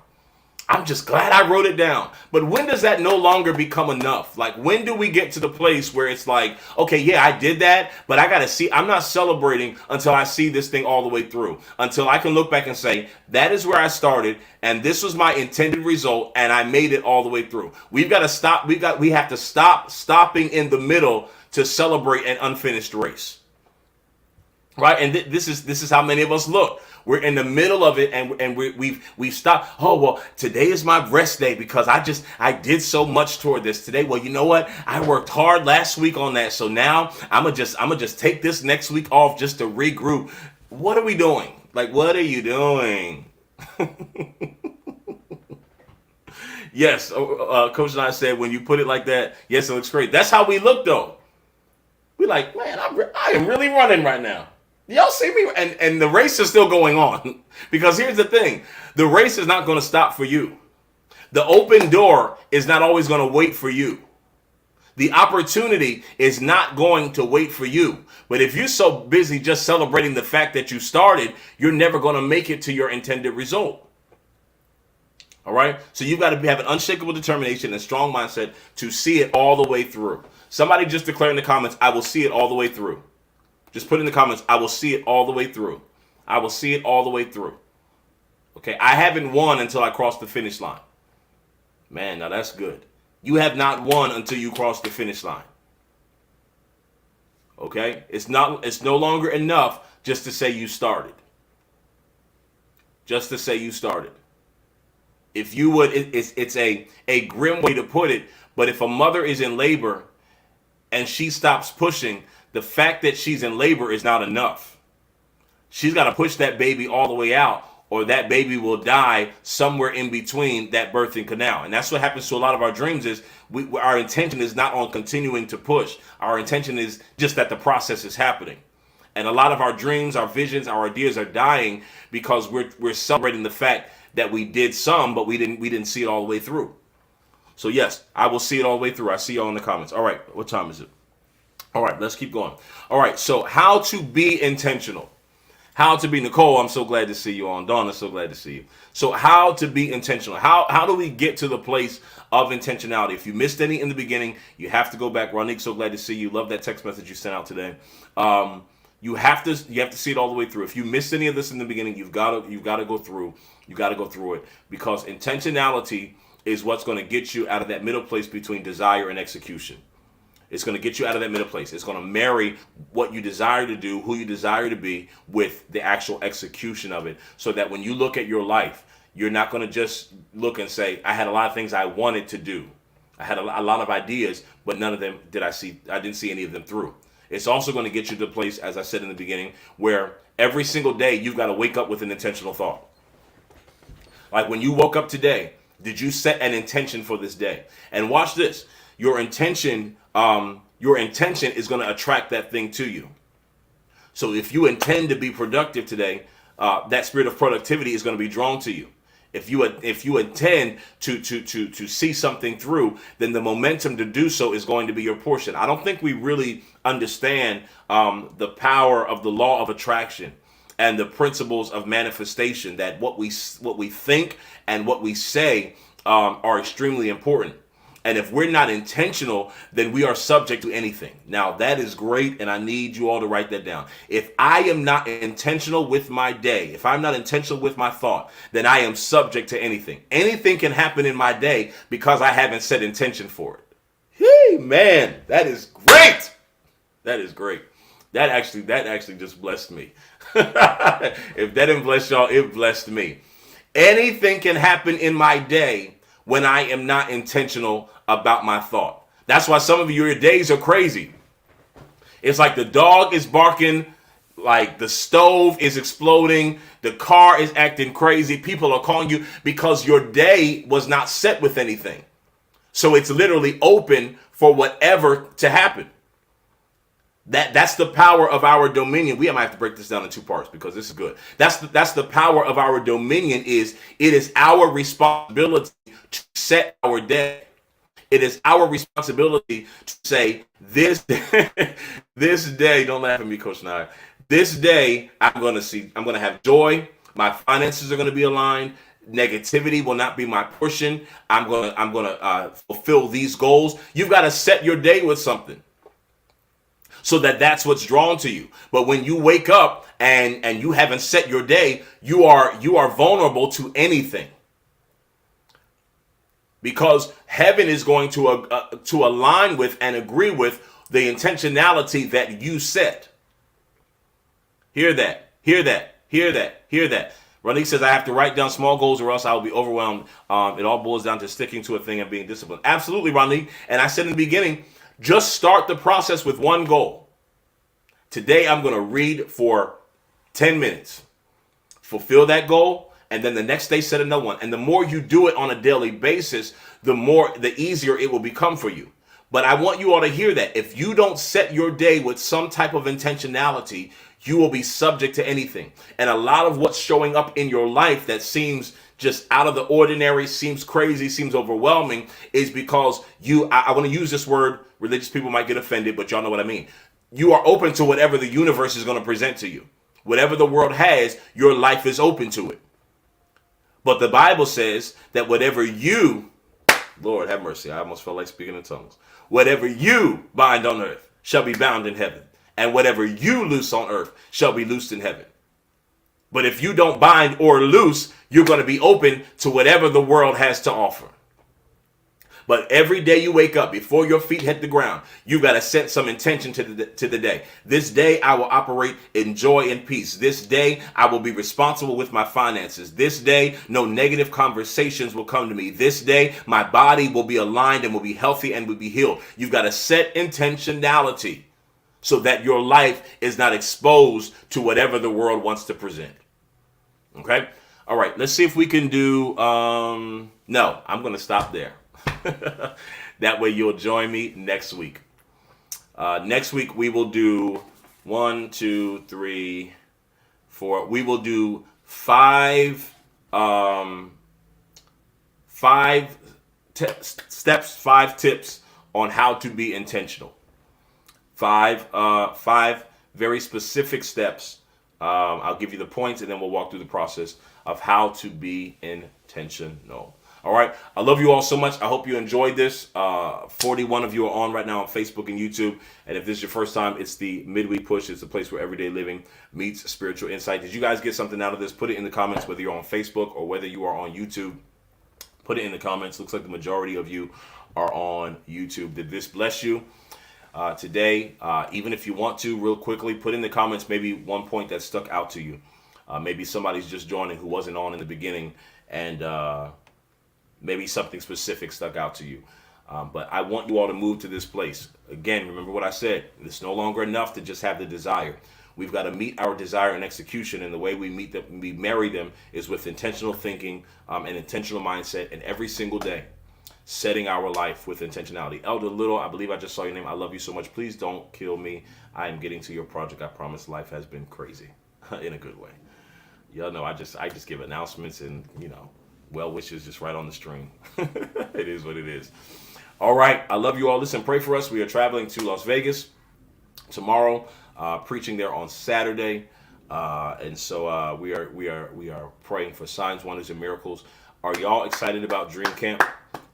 I'm just glad I wrote it down. But when does that no longer become enough? Like, when do we get to the place where it's like, okay, yeah, I did that, but I got to see, I'm not celebrating until I see this thing all the way through, until I can look back and say, that is where I started, and this was my intended result, and I made it all the way through. We have to stop stopping in the middle to celebrate an unfinished race. Right? And this is how many of us look. We're in the middle of it, and we've stopped. Oh, well, today is my rest day because I did so much toward this today. Well, you know what? I worked hard last week on that, so now I'm gonna just take this next week off just to regroup. What are we doing? Like, what are you doing? Yes, Coach and I said, when you put it like that, yes, it looks great. That's how we look, though. We like, man, I am really running right now. Y'all see me? And the race is still going on. Because here's the thing. The race is not going to stop for you. The open door is not always going to wait for you. The opportunity is not going to wait for you. But if you're so busy just celebrating the fact that you started, you're never going to make it to your intended result. All right? So you've got to have an unshakable determination and strong mindset to see it all the way through. Somebody just declare in the comments, I will see it all the way through. Just put in the comments, I will see it all the way through. I will see it all the way through. Okay, I haven't won until I cross the finish line. Man, now that's good. You have not won until you cross the finish line. Okay? It's no longer enough just to say you started. Just to say you started. If you would, it's a grim way to put it, but if a mother is in labor and she stops pushing, the fact that she's in labor is not enough. She's got to push that baby all the way out, or that baby will die somewhere in between that birthing canal. And that's what happens to a lot of our dreams is our intention is not on continuing to push. Our intention is just that the process is happening. And a lot of our dreams, our visions, our ideas are dying because we're celebrating the fact that we did some, but we didn't see it all the way through. So yes, I will see it all the way through. I see y'all in the comments. All right, what time is it? All right, let's keep going. All right, so how to be intentional. How to be, Nicole, I'm so glad to see you on. Donna, so glad to see you. So how to be intentional. How do we get to the place of intentionality? If you missed any in the beginning, you have to go back. Ronique, so glad to see you. Love that text message you sent out today. You have to see it all the way through. If you missed any of this in the beginning, you've got to go through. You got to go through it, because intentionality is what's going to get you out of that middle place between desire and execution. It's going to get you out of that middle place. It's going to marry what you desire to do, who you desire to be, with the actual execution of it, so that when you look at your life, you're not going to just look and say, I had a lot of things I wanted to do. I had a lot of ideas, but none of them did I see. I didn't see any of them through. It's also going to get you to the place, as I said in the beginning, where every single day you've got to wake up with an intentional thought. Like when you woke up today, did you set an intention for this day? And watch this. Your intention is going to attract that thing to you. So if you intend to be productive today, that spirit of productivity is going to be drawn to you. If you intend to see something through, then the momentum to do so is going to be your portion. I don't think we really understand the power of the law of attraction and the principles of manifestation, that what we think and what we say are extremely important. And if we're not intentional, then we are subject to anything. Now, that is great, and I need you all to write that down. If I am not intentional with my day, if I'm not intentional with my thought, then I am subject to anything. Anything can happen in my day because I haven't set intention for it. Hey, man, that is great. That is great. That actually just blessed me. If that didn't bless y'all, it blessed me. Anything can happen in my day when I am not intentional about my thought. That's why some of your days are crazy. It's like the dog is barking, like the stove is exploding, the car is acting crazy, people are calling you because your day was not set with anything. So it's literally open for whatever to happen. That's the power of our dominion. We might have to break this down in two parts because this is good. That's the power of our dominion. It is our responsibility to set our day. It is our responsibility to say this day. Don't laugh at me, Coach Nye. This day I'm going to have joy. My finances are going to be aligned. Negativity will not be my portion. I'm going to fulfill these goals. You've got to set your day with something, so that's what's drawn to you. But when you wake up and you haven't set your day, you are vulnerable to anything, because heaven is going to align with and agree with the intentionality that you set. Hear that. Hear that. Hear that. Hear that. Ronique says, I have to write down small goals or else I will be overwhelmed. It all boils down to sticking to a thing and being disciplined. Absolutely, Ronique. And I said in the beginning, just start the process with one goal. Today, I'm going to read for 10 minutes. Fulfill that goal. And then the next day, set another one. And the more you do it on a daily basis, the easier it will become for you. But I want you all to hear that. If you don't set your day with some type of intentionality, you will be subject to anything. And a lot of what's showing up in your life that seems just out of the ordinary, seems crazy, seems overwhelming, is because I want to use this word. Religious people might get offended, but y'all know what I mean. You are open to whatever the universe is going to present to you. Whatever the world has, your life is open to it. But the Bible says that whatever you, Lord have mercy, I almost felt like speaking in tongues. Whatever you bind on earth shall be bound in heaven. and whatever you loose on earth shall be loosed in heaven. But if you don't bind or loose, you're going to be open to whatever the world has to offer. But every day you wake up, before your feet hit the ground, you got to set some intention to the day. This day I will operate in joy and peace. This day I will be responsible with my finances. This day no negative conversations will come to me. This day my body will be aligned and will be healthy and will be healed. You've got to set intentionality so that your life is not exposed to whatever the world wants to present. Okay? All right, let's see if we can do, no, I'm going to stop there. That way you'll join me next week. Next week we will do 1, 2, 3, 4. We will do five steps, 5 tips on how to be intentional. Five very specific steps. I'll give you the points and then we'll walk through the process of how to be intentional. All right. I love you all so much. I hope you enjoyed this. 41 of you are on right now on Facebook and YouTube. And if this is your first time, it's the Midweek Push. It's a place where everyday living meets spiritual insight. Did you guys get something out of this? Put it in the comments, whether you're on Facebook or whether you are on YouTube. Put it in the comments. Looks like the majority of you are on YouTube. Did this bless you today? Even if you want to, real quickly, put in the comments maybe one point that stuck out to you. Maybe somebody's just joining who wasn't on in the beginning, and maybe something specific stuck out to you. But I want you all to move to this place. Again, remember what I said. It's no longer enough to just have the desire. We've got to meet our desire and execution, and the way we meet them, we marry them, is with intentional thinking and intentional mindset, and every single day setting our life with intentionality. Elder Little, I believe I just saw your name. I love you so much. Please don't kill me. I am getting to your project. I promise. Life has been crazy in a good way. Y'all know I just give announcements and, well wishes just right on the string. It is what it is. All right. I love you all. Listen, pray for us. We are traveling to Las Vegas tomorrow, preaching there on Saturday. And so we are praying for signs, wonders, and miracles. Are y'all excited about Dream Camp?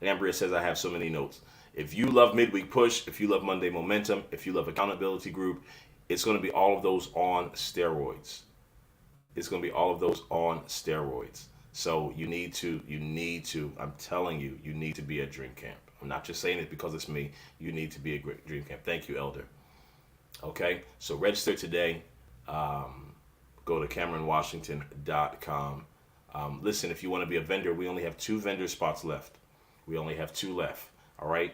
Ambria says, I have so many notes. If you love Midweek Push, if you love Monday Momentum, if you love Accountability Group, it's going to be all of those on steroids. It's going to be all of those on steroids. So you need to, I'm telling you, you need to be at Dream Camp. I'm not just saying it because it's me. You need to be at Dream Camp. Thank you, Elder. Okay, so register today. Go to CameronWashington.com. Listen, if you want to be a vendor, we only have 2 vendor spots left. We only have 2 left. All right,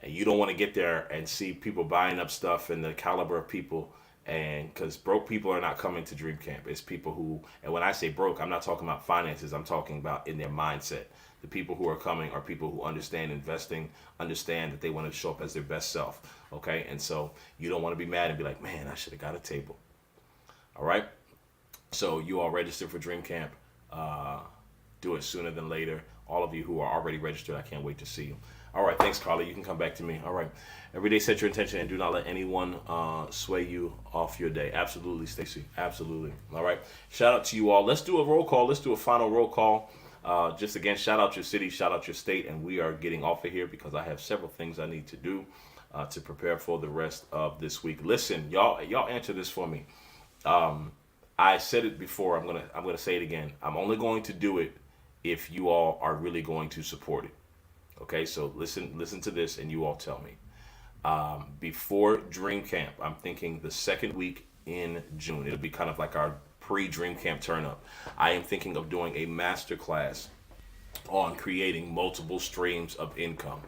and you don't want to get there and see people buying up stuff and the caliber of people. And because broke people are not coming to Dream Camp. It's people who, and when I say broke, I'm not talking about finances. I'm talking about in their mindset. The people who are coming are people who understand investing, understand that they want to show up as their best self. Okay, and so you don't want to be mad and be like, man, I should have got a table. All right, so you all registered for Dream Camp. Do it sooner than later. All of you who are already registered, I can't wait to see you. All right, thanks, Carly. You can come back to me. All right. Every day, set your intention and do not let anyone sway you off your day. Absolutely, Stacy. Absolutely. All right. Shout out to you all. Let's do a roll call. Let's do a final roll call. Just again, shout out your city, shout out your state, and we are getting off of here because I have several things I need to do to prepare for the rest of this week. Listen, y'all answer this for me. I said it before. I'm gonna say it again. I'm only going to do it if you all are really going to support it. Okay, so listen to this and you all tell me. Before Dream Camp, I'm thinking the second week in June. It'll be kind of like our pre-Dream Camp turn up. I am thinking of doing a master class on creating multiple streams of income.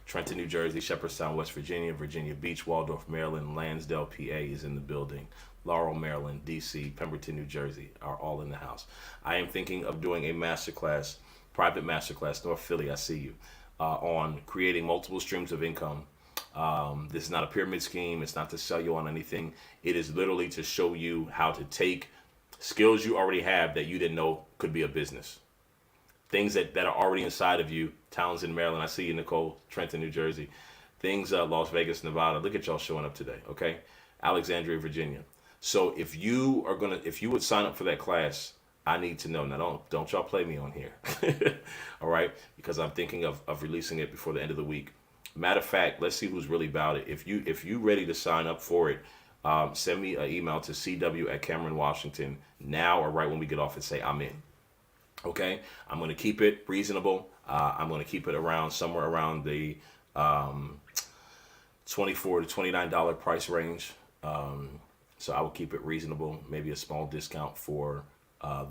Trenton, New Jersey, Shepherdstown, West Virginia, Virginia Beach, Waldorf, Maryland, Lansdale, PA is in the building. Laurel, Maryland, DC, Pemberton, New Jersey are all in the house. I am thinking of doing a master class, private master class, North Philly, I see you. On creating multiple streams of income. This is not a pyramid scheme. It's not to sell you on anything. It is literally to show you how to take skills you already have that you didn't know could be a business. Things that are already inside of you. Townsend, Maryland. I see you, Nicole. Trenton, New Jersey. Things, Las Vegas, Nevada. Look at y'all showing up today, okay? Alexandria, Virginia. So if you would sign up for that class, I need to know. Now, don't y'all play me on here. All right? Because I'm thinking of releasing it before the end of the week. Matter of fact, let's see who's really about it. If you ready to sign up for it, send me an email to cw@cameronwashington now or right when we get off and say I'm in. Okay, I'm going to keep it reasonable. I'm going to keep it around somewhere around the $24 to $29 price range. So I will keep it reasonable. Maybe a small discount for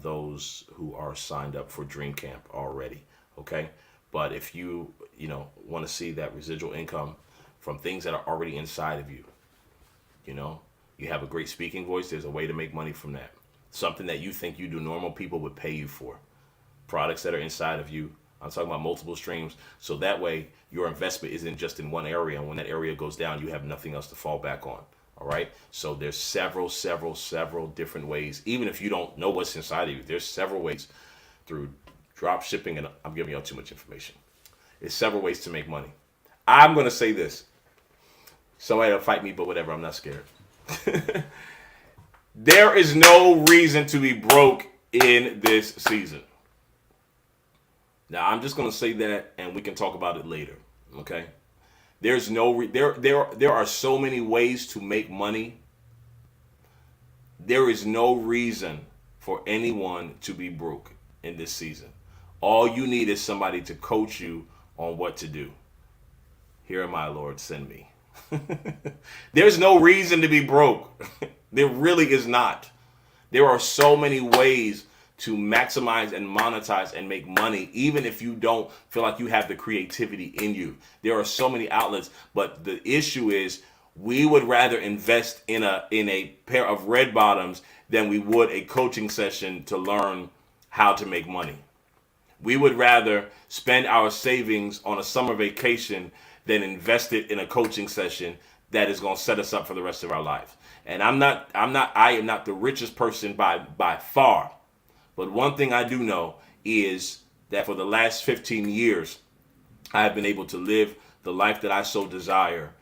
those who are signed up for Dream Camp already. Okay, but if you want to see that residual income from things that are already inside of you, you have a great speaking voice. There's a way to make money from that. Something that you think you do, normal people would pay you for. Products that are inside of you. I'm talking about multiple streams. So that way your investment isn't just in one area. And when that area goes down, you have nothing else to fall back on. All right. So there's several different ways. Even if you don't know what's inside of you, there's several ways through drop shipping. And I'm giving y'all too much information. There's several ways to make money. I'm going to say this. Somebody will fight me, but whatever. I'm not scared. There is no reason to be broke in this season. Now, I'm just going to say that, and we can talk about it later, okay? There's there are so many ways to make money. There is no reason for anyone to be broke in this season. All you need is somebody to coach you on what to do. Here am I, Lord, send me. There's no reason to be broke. There really is not. There are so many ways to maximize and monetize and make money, even if you don't feel like you have the creativity in you. There are so many outlets, but the issue is we would rather invest in a pair of red bottoms than we would a coaching session to learn how to make money. We would rather spend our savings on a summer vacation than invest it in a coaching session that is going to set us up for the rest of our lives. And I am not the richest person by far. But one thing I do know is that for the last 15 years, I have been able to live the life that I so desire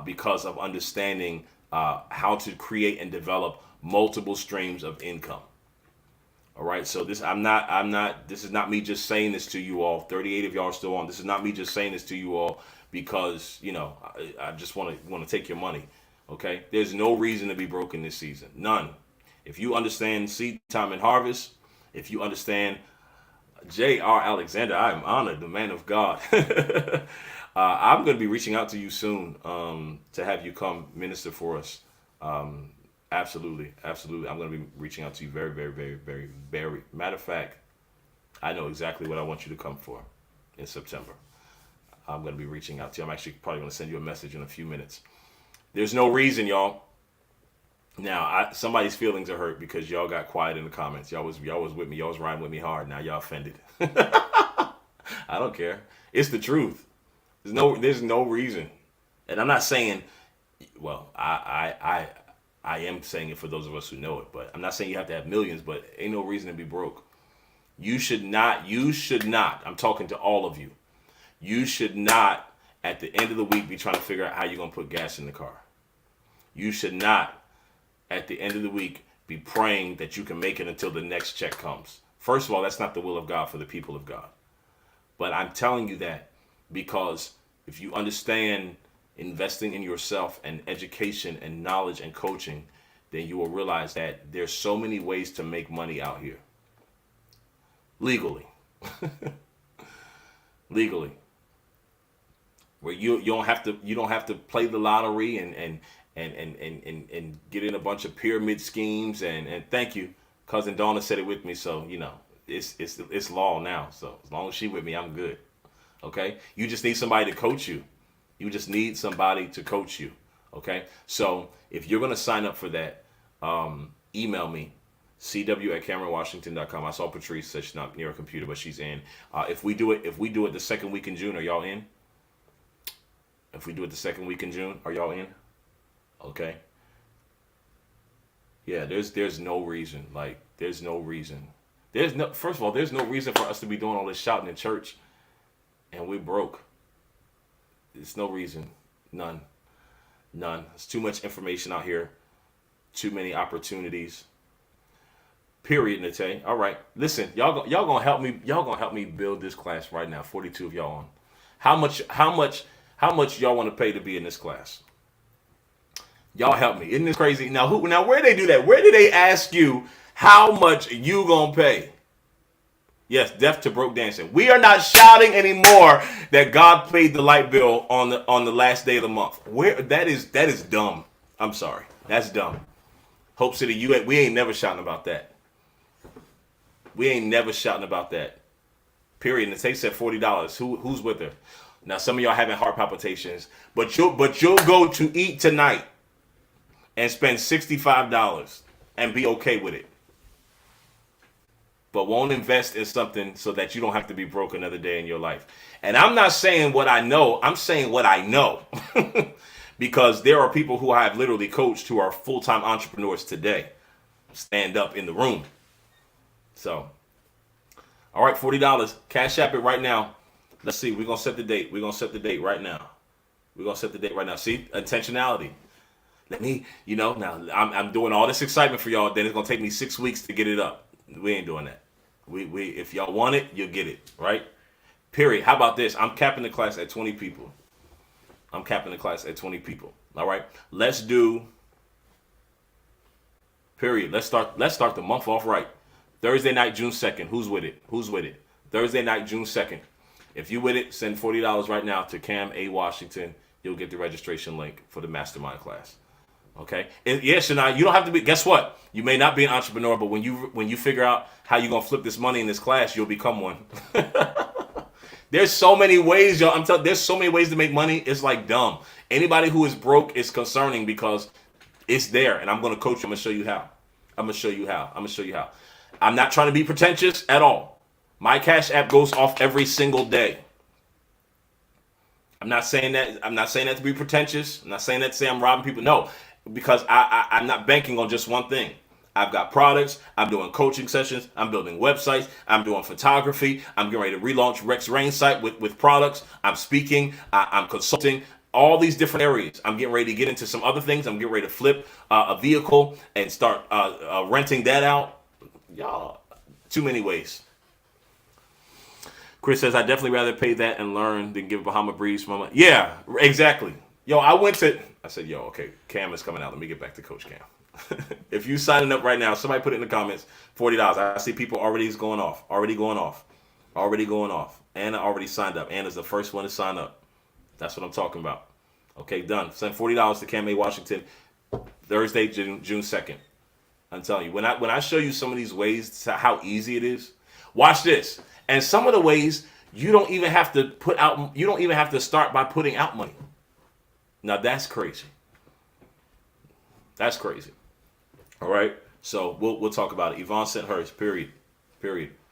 because of understanding how to create and develop multiple streams of income. All right, so this is not me just saying this to you all. 38 of y'all are still on. This is not me just saying this to you all because I just want to take your money. Okay, there's no reason to be broke in this season, none. If you understand seed time and harvest. If you understand J.R. Alexander, I am honored, the man of God. I'm going to be reaching out to you soon to have you come minister for us. Absolutely. I'm going to be reaching out to you very. Matter of fact, I know exactly what I want you to come for in September. I'm going to be reaching out to you. I'm actually probably going to send you a message in a few minutes. There's no reason, y'all. Now, somebody's feelings are hurt because y'all got quiet in the comments. Y'all was with me. Y'all was riding with me hard. Now y'all offended. I don't care. It's the truth. There's no reason. And I'm not saying, well, I am saying it for those of us who know it, but I'm not saying you have to have millions, but ain't no reason to be broke. You should not, I'm talking to all of you. You should not, at the end of the week, be trying to figure out how you're going to put gas in the car. You should not, at the end of the week, be praying that you can make it until the next check comes. First of all, that's not the will of God for the people of God. But I'm telling you that because if you understand investing in yourself and education and knowledge and coaching, then you will realize that there's so many ways to make money out here. Legally. Legally. Where you don't have to play the lottery and get in a bunch of pyramid schemes and thank you, cousin Donna said it with me, so it's law now. So as long as she with me, I'm good. Okay, you just need somebody to coach you. Okay, so if you're gonna sign up for that, email me cw@cameronwashington.com. I saw Patrice said she's not near a computer, but she's in. If we do it the second week in June, are y'all in? If we do it the second week in June, are y'all in? Okay. Yeah, there's no reason. First of all, there's no reason for us to be doing all this shouting in church and we're broke. There's no reason. None. There's too much information out here. Too many opportunities. Period, Nate. All right. Listen, y'all gonna help me. Y'all gonna help me build this class right now. 42 of y'all on. How much y'all want to pay to be in this class? Y'all help me. Isn't this crazy? Now, where do they do that? Where do they ask you how much you gonna pay? Yes, deaf to broke dancing. We are not shouting anymore that God paid the light bill on the last day of the month. Where that is dumb. I'm sorry. That's dumb. Hope City, we ain't never shouting about that. We ain't never shouting about that. Period. And they said $40. Who's with her? Now some of y'all having heart palpitations, but you'll go to eat tonight and spend $65 and be okay with it. But won't invest in something so that you don't have to be broke another day in your life. And I'm not saying what I know, I'm saying what I know. Because there are people who I have literally coached who are full-time entrepreneurs today. Stand up in the room. So, all right, $40. Cash App it right now. Let's see, we're going to set the date. We're going to set the date right now. We're going to set the date right now. See, intentionality. Let me, now I'm doing all this excitement for y'all. Then it's going to take me 6 weeks to get it up. We ain't doing that. We if y'all want it, you'll get it, right? Period. How about this? I'm capping the class at 20 people. I'm capping the class at 20 people. All right. Let's do period. Let's start the month off right. Thursday night, June 2nd. Who's with it? Who's with it? Thursday night, June 2nd. If you with it, send $40 right now to Cam A. Washington. You'll get the registration link for the mastermind class. Okay. And yeah, Shania, you don't have to be. Guess what? You may not be an entrepreneur, but when you figure out how you're gonna flip this money in this class, you'll become one. There's so many ways, y'all. I'm telling. There's so many ways to make money. It's like dumb. Anybody who is broke is concerning because it's there, and I'm gonna coach you. I'm gonna show you how. I'm gonna show you how. I'm not trying to be pretentious at all. My Cash App goes off every single day. I'm not saying that. I'm not saying that to be pretentious. I'm not saying that to say I'm robbing people. No. Because I'm not banking on just one thing. I've got products. I'm doing coaching sessions. I'm building websites. I'm doing photography. I'm getting ready to relaunch Rex Rain site with products. I'm speaking. I'm consulting. All these different areas. I'm getting ready to get into some other things. I'm getting ready to flip a vehicle and start renting that out. Y'all, too many ways. Chris says, I'd definitely rather pay that and learn than give Bahama Breeze my money. Yeah, exactly. Yo, I said, okay, Cam is coming out. Let me get back to Coach Cam. If you signing up right now, somebody put it in the comments, $40. I see people already going off. Anna already signed up. Anna's the first one to sign up. That's what I'm talking about. Okay, done. Send $40 to Cam A. Washington, Thursday, June 2nd. I'm telling you, when I show you some of these ways, how easy it is, watch this. And some of the ways, you don't even have to start by putting out money. Now that's crazy. That's crazy. All right. So we'll talk about it. Yvonne sent hers. Period.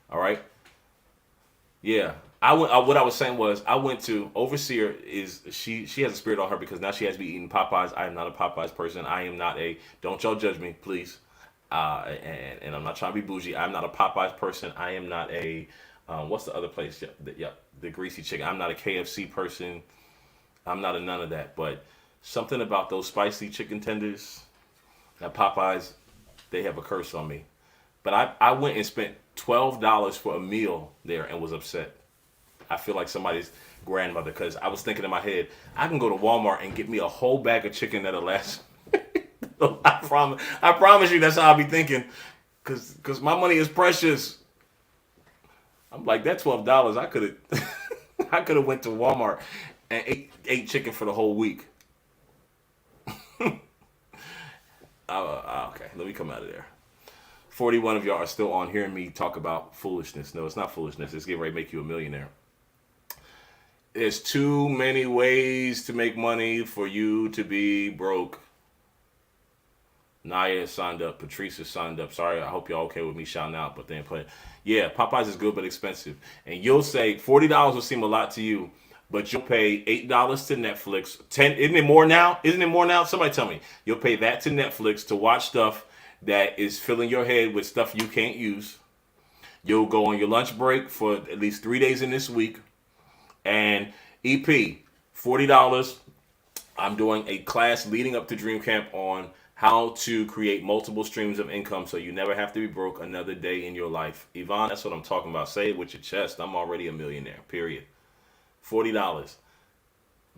All right. Yeah. What I was saying was I went to Overseer. She has a spirit on her because now she has to be eating Popeyes. I am not a Popeyes person. I am not a. Don't y'all judge me, please. And I'm not trying to be bougie. I'm not a Popeyes person. I am not a. What's the other place? The greasy chicken. I'm not a KFC person. I'm not a none of that, but something about those spicy chicken tenders at Popeyes, they have a curse on me. But I went and spent $12 for a meal there and was upset. I feel like somebody's grandmother because I was thinking in my head, I can go to Walmart and get me a whole bag of chicken that'll last. I promise you that's how I'll be thinking because my money is precious. I'm like, that $12, I could have went to Walmart and ate chicken for the whole week. Okay, let me come out of there. 41 of y'all are still on hearing me talk about foolishness. No, it's not foolishness. It's getting ready to make you a millionaire. There's too many ways to make money for you to be broke. Naya signed up. Patrice has signed up. Sorry, I hope y'all okay with me shouting out, but then play. Yeah, Popeyes is good but expensive. And you'll say $40 will seem a lot to you, but you'll pay $8 to Netflix. Isn't it more now? Somebody tell me. You'll pay that to Netflix to watch stuff that is filling your head with stuff you can't use. You'll go on your lunch break for at least 3 days in this week. And EP, $40. I'm doing a class leading up to Dream Camp on how to create multiple streams of income so you never have to be broke another day in your life. Yvonne, that's what I'm talking about. Say it with your chest. I'm already a millionaire, period. $40.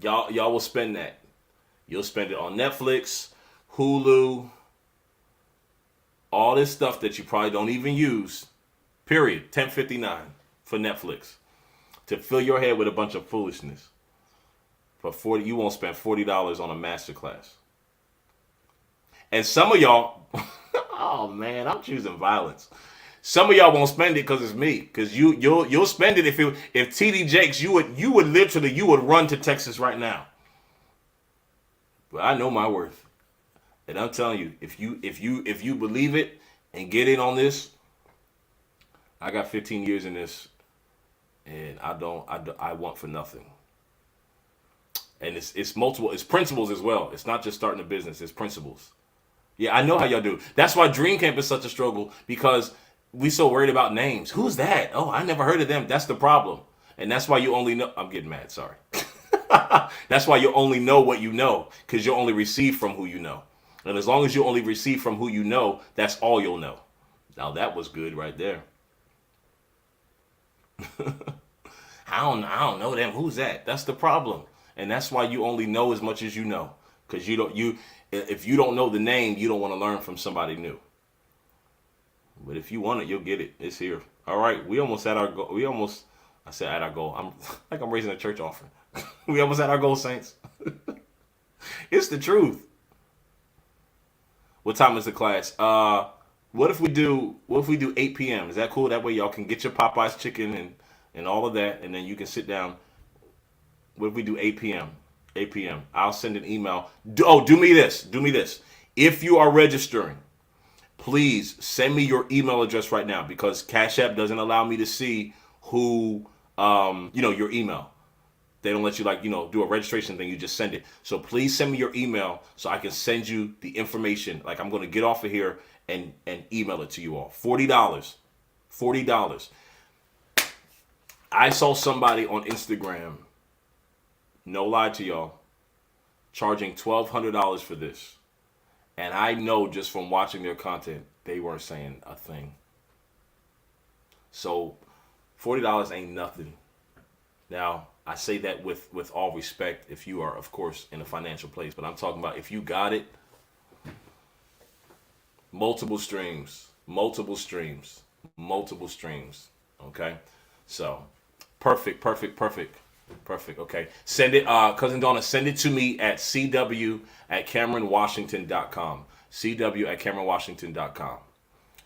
Y'all will spend that. You'll spend it on Netflix, Hulu, all this stuff that you probably don't even use, period, $10.59 for Netflix to fill your head with a bunch of foolishness. For 40, you won't spend $40 on a masterclass. And some of y'all, oh man, I'm choosing violence. Some of y'all won't spend it because it's me. Because you'll spend it if TD Jakes, you would run to Texas right now. But I know my worth. And I'm telling you, if you believe it and get in on this, I got 15 years in this, and I want for nothing. And it's multiple, it's principles as well. It's not just starting a business, it's principles. Yeah, I know how y'all do. That's why Dream Camp is such a struggle, because we so worried about names. Who's that? Oh, I never heard of them. That's the problem. And that's why you only know, I'm getting mad, sorry. That's why you only know what you know, because you only receive from who you know. And as long as you only receive from who you know, that's all you'll know. Now that was good right there. I don't know them. Who's that? That's the problem. And that's why you only know as much as you know. Because if you don't know the name, you don't want to learn from somebody new. But if you want it, you'll get it. It's here. All right, we almost at our goal. I said at our goal. I'm like I'm raising a church offering. We almost at our goal, saints. It's the truth. What time is the class? What if we do 8 p.m.? Is that cool? That way y'all can get your Popeyes chicken and all of that, and then you can sit down. What if we do 8 p.m.? 8 p.m. I'll send an email. Do me this. If you are registering, please send me your email address right now, because Cash App doesn't allow me to see who, your email. They don't let you do a registration thing. You just send it. So please send me your email so I can send you the information. Like, I'm going to get off of here and email it to you all. $40. I saw somebody on Instagram, no lie to y'all, charging $1,200 for this. And I know just from watching their content, they weren't saying a thing. So $40 ain't nothing. Now, I say that with all respect if you are, of course, in a financial place. But I'm talking about if you got it, multiple streams. Okay? So, perfect. Okay. Send it, Cousin Donna, send it to me at cw@CameronWashington.com. cw@CameronWashington.com.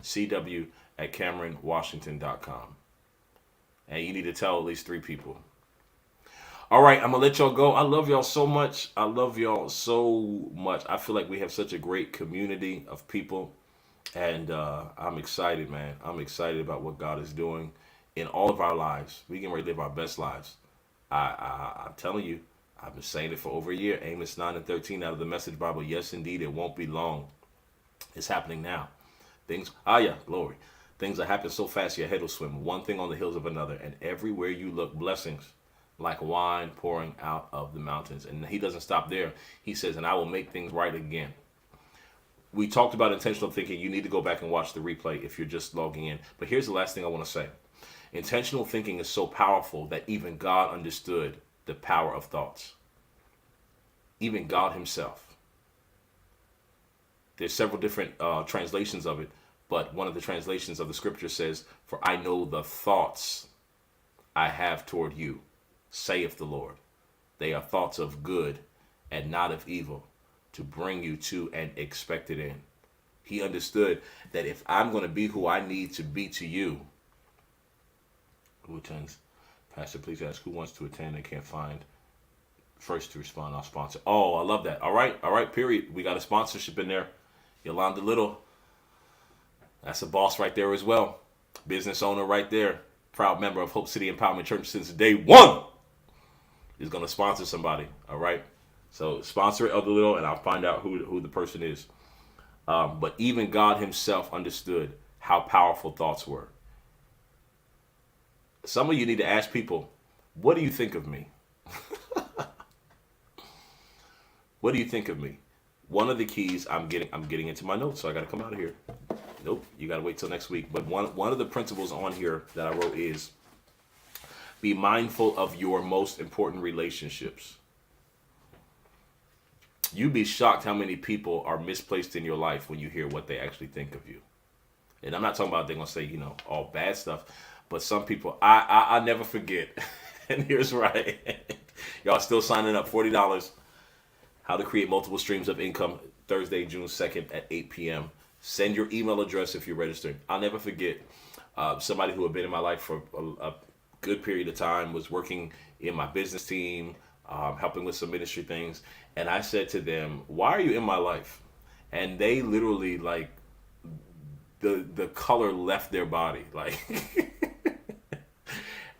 cw@CameronWashington.com. And you need to tell at least 3 people. All right, I'm going to let y'all go. I love y'all so much. I feel like we have such a great community of people. And I'm excited, man. I'm excited about what God is doing in all of our lives. We can live our best lives. I'm telling you, I've been saying it for over a year. Amos 9:13 out of the Message Bible. Yes, indeed, it won't be long. It's happening now. Glory. Things are happening so fast your head will swim. One thing on the heels of another. And everywhere you look, blessings like wine pouring out of the mountains. And he doesn't stop there. He says, and I will make things right again. We talked about intentional thinking. You need to go back and watch the replay if you're just logging in. But here's the last thing I want to say. Intentional thinking is so powerful that even God understood the power of thoughts. Even God himself. There's several different translations of it, but one of the translations of the scripture says, for I know the thoughts I have toward you, saith the Lord. They are thoughts of good and not of evil, to bring you to an expected end. He understood that if I'm going to be who I need to be to you, who attends? Pastor, please ask who wants to attend and can't find. First to respond, I'll sponsor. Oh, I love that. All right, period. We got a sponsorship in there. Yolanda Little. That's a boss right there as well. Business owner right there. Proud member of Hope City Empowerment Church since day one. Is going to sponsor somebody. All right. So sponsor Elder Little and I'll find out who the person is. But even God himself understood how powerful thoughts were. Some of you need to ask people, what do you think of me? What do you think of me? One of the keys, I'm getting into my notes, so I got to come out of here. Nope, you got to wait till next week. But one of the principles on here that I wrote is be mindful of your most important relationships. You'd be shocked how many people are misplaced in your life when you hear what they actually think of you. And I'm not talking about they're gonna say, all bad stuff, but some people I never forget. And here's right. Y'all still signing up, $40. How to create multiple streams of income, Thursday, June 2nd at 8 p.m. Send your email address if you're registering. I'll never forget somebody who had been in my life for a good period of time, was working in my business team, helping with some ministry things. And I said to them, why are you in my life? And they literally, like, the color left their body. Like,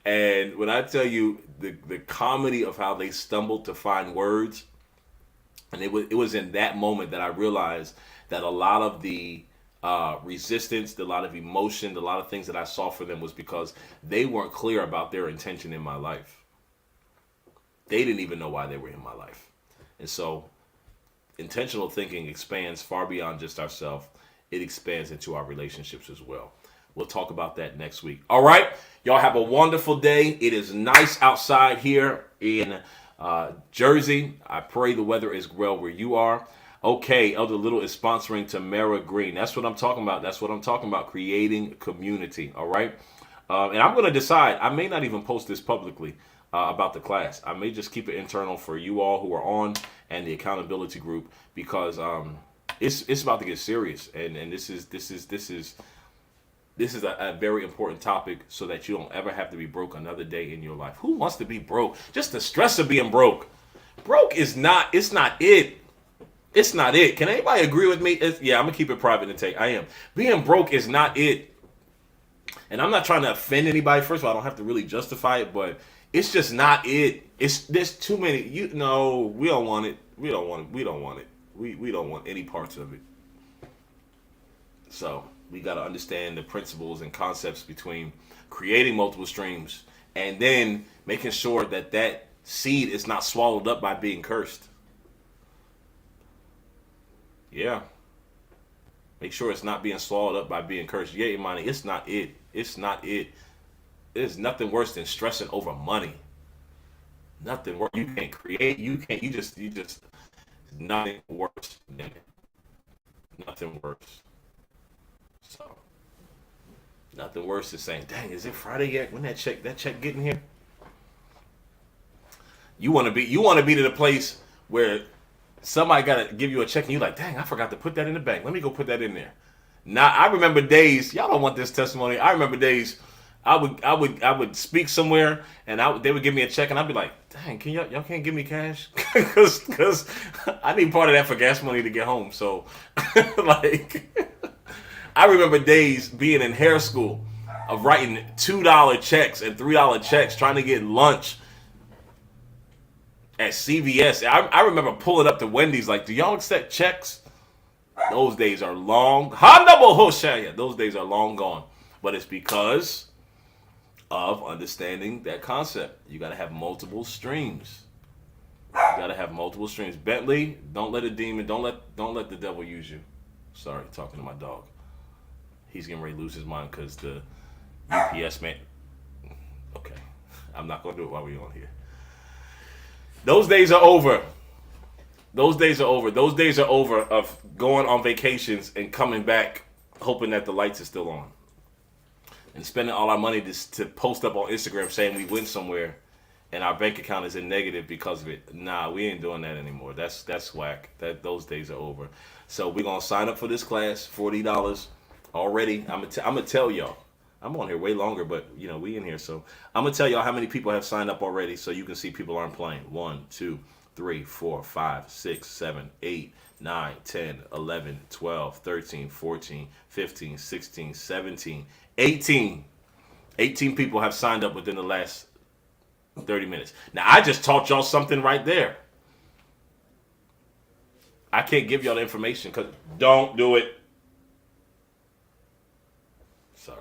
and when I tell you the comedy of how they stumbled to find words, and it was in that moment that I realized that a lot of the resistance, a lot of emotion, a lot of things that I saw for them was because they weren't clear about their intention in my life. They didn't even know why they were in my life. And so intentional thinking expands far beyond just ourselves. It expands into our relationships as well. We'll talk about that next week. All right. Y'all have a wonderful day. It is nice outside here in Jersey. I pray the weather is well where you are. Okay, Elder Little is sponsoring Tamara Green. That's what I'm talking about. That's what I'm talking about, creating community. All right. And I'm going to decide. I may not even post this publicly about the class. I may just keep it internal for you all who are on and the accountability group, because it's about to get serious. And this is a very important topic, so that you don't ever have to be broke another day in your life. Who wants to be broke? Just the stress of being broke. Broke is not, it's not it. It's not it. Can anybody agree with me? Yeah, I'm going to keep it private and take. I am. Being broke is not it. And I'm not trying to offend anybody. First of all, I don't have to really justify it, but it's just not it. There's too many. We don't want it. We don't want it. We don't want it. We don't want any parts of it. So we got to understand the principles and concepts between creating multiple streams and then making sure that that seed is not swallowed up by being cursed. Yeah. Make sure it's not being swallowed up by being cursed. Yeah, Imani, it's not it. It's not it. There's nothing worse than stressing over money. Nothing worse. You can't create. You just, nothing worse than it. Nothing worse. So, nothing worse than saying, dang, is it Friday yet? When that check getting here? You want to be to the place where somebody got to give you a check and you're like, dang, I forgot to put that in the bank. Let me go put that in there. Now, I remember days, y'all don't want this testimony. I remember days I would speak somewhere and they would give me a check and I'd be like, dang, y'all can't give me cash? Cause I need part of that for gas money to get home. So like, I remember days being in hair school of writing $2 checks and $3 checks, trying to get lunch at CVS. I remember pulling up to Wendy's like, do y'all accept checks? Those days are long. Those days are long gone. But it's because of understanding that concept. You got to have multiple streams. You got to have multiple streams. Bentley, don't let a demon, don't let the devil use you. Sorry, talking to my dog. He's getting ready to lose his mind because the UPS man. Okay, I'm not going to do it while we're on here. Those days are over. Those days are over. Those days are over of going on vacations and coming back hoping that the lights are still on. And spending all our money to post up on Instagram saying we went somewhere and our bank account is in negative because of it. Nah, we ain't doing that anymore. That's whack. Those days are over. So we're going to sign up for this class, $40 already. I'm gonna tell y'all. I'm on here way longer, but we in here. So I'm going to tell y'all how many people have signed up already so you can see people aren't playing. 1, 2, 3, 4, 5, 6, 7, 8, 9, 10, 11, 12, 13, 14, 15, 16, 17, 18. 18 people have signed up within the last 30 minutes. Now, I just taught y'all something right there. I can't give y'all the information because don't do it. Sorry.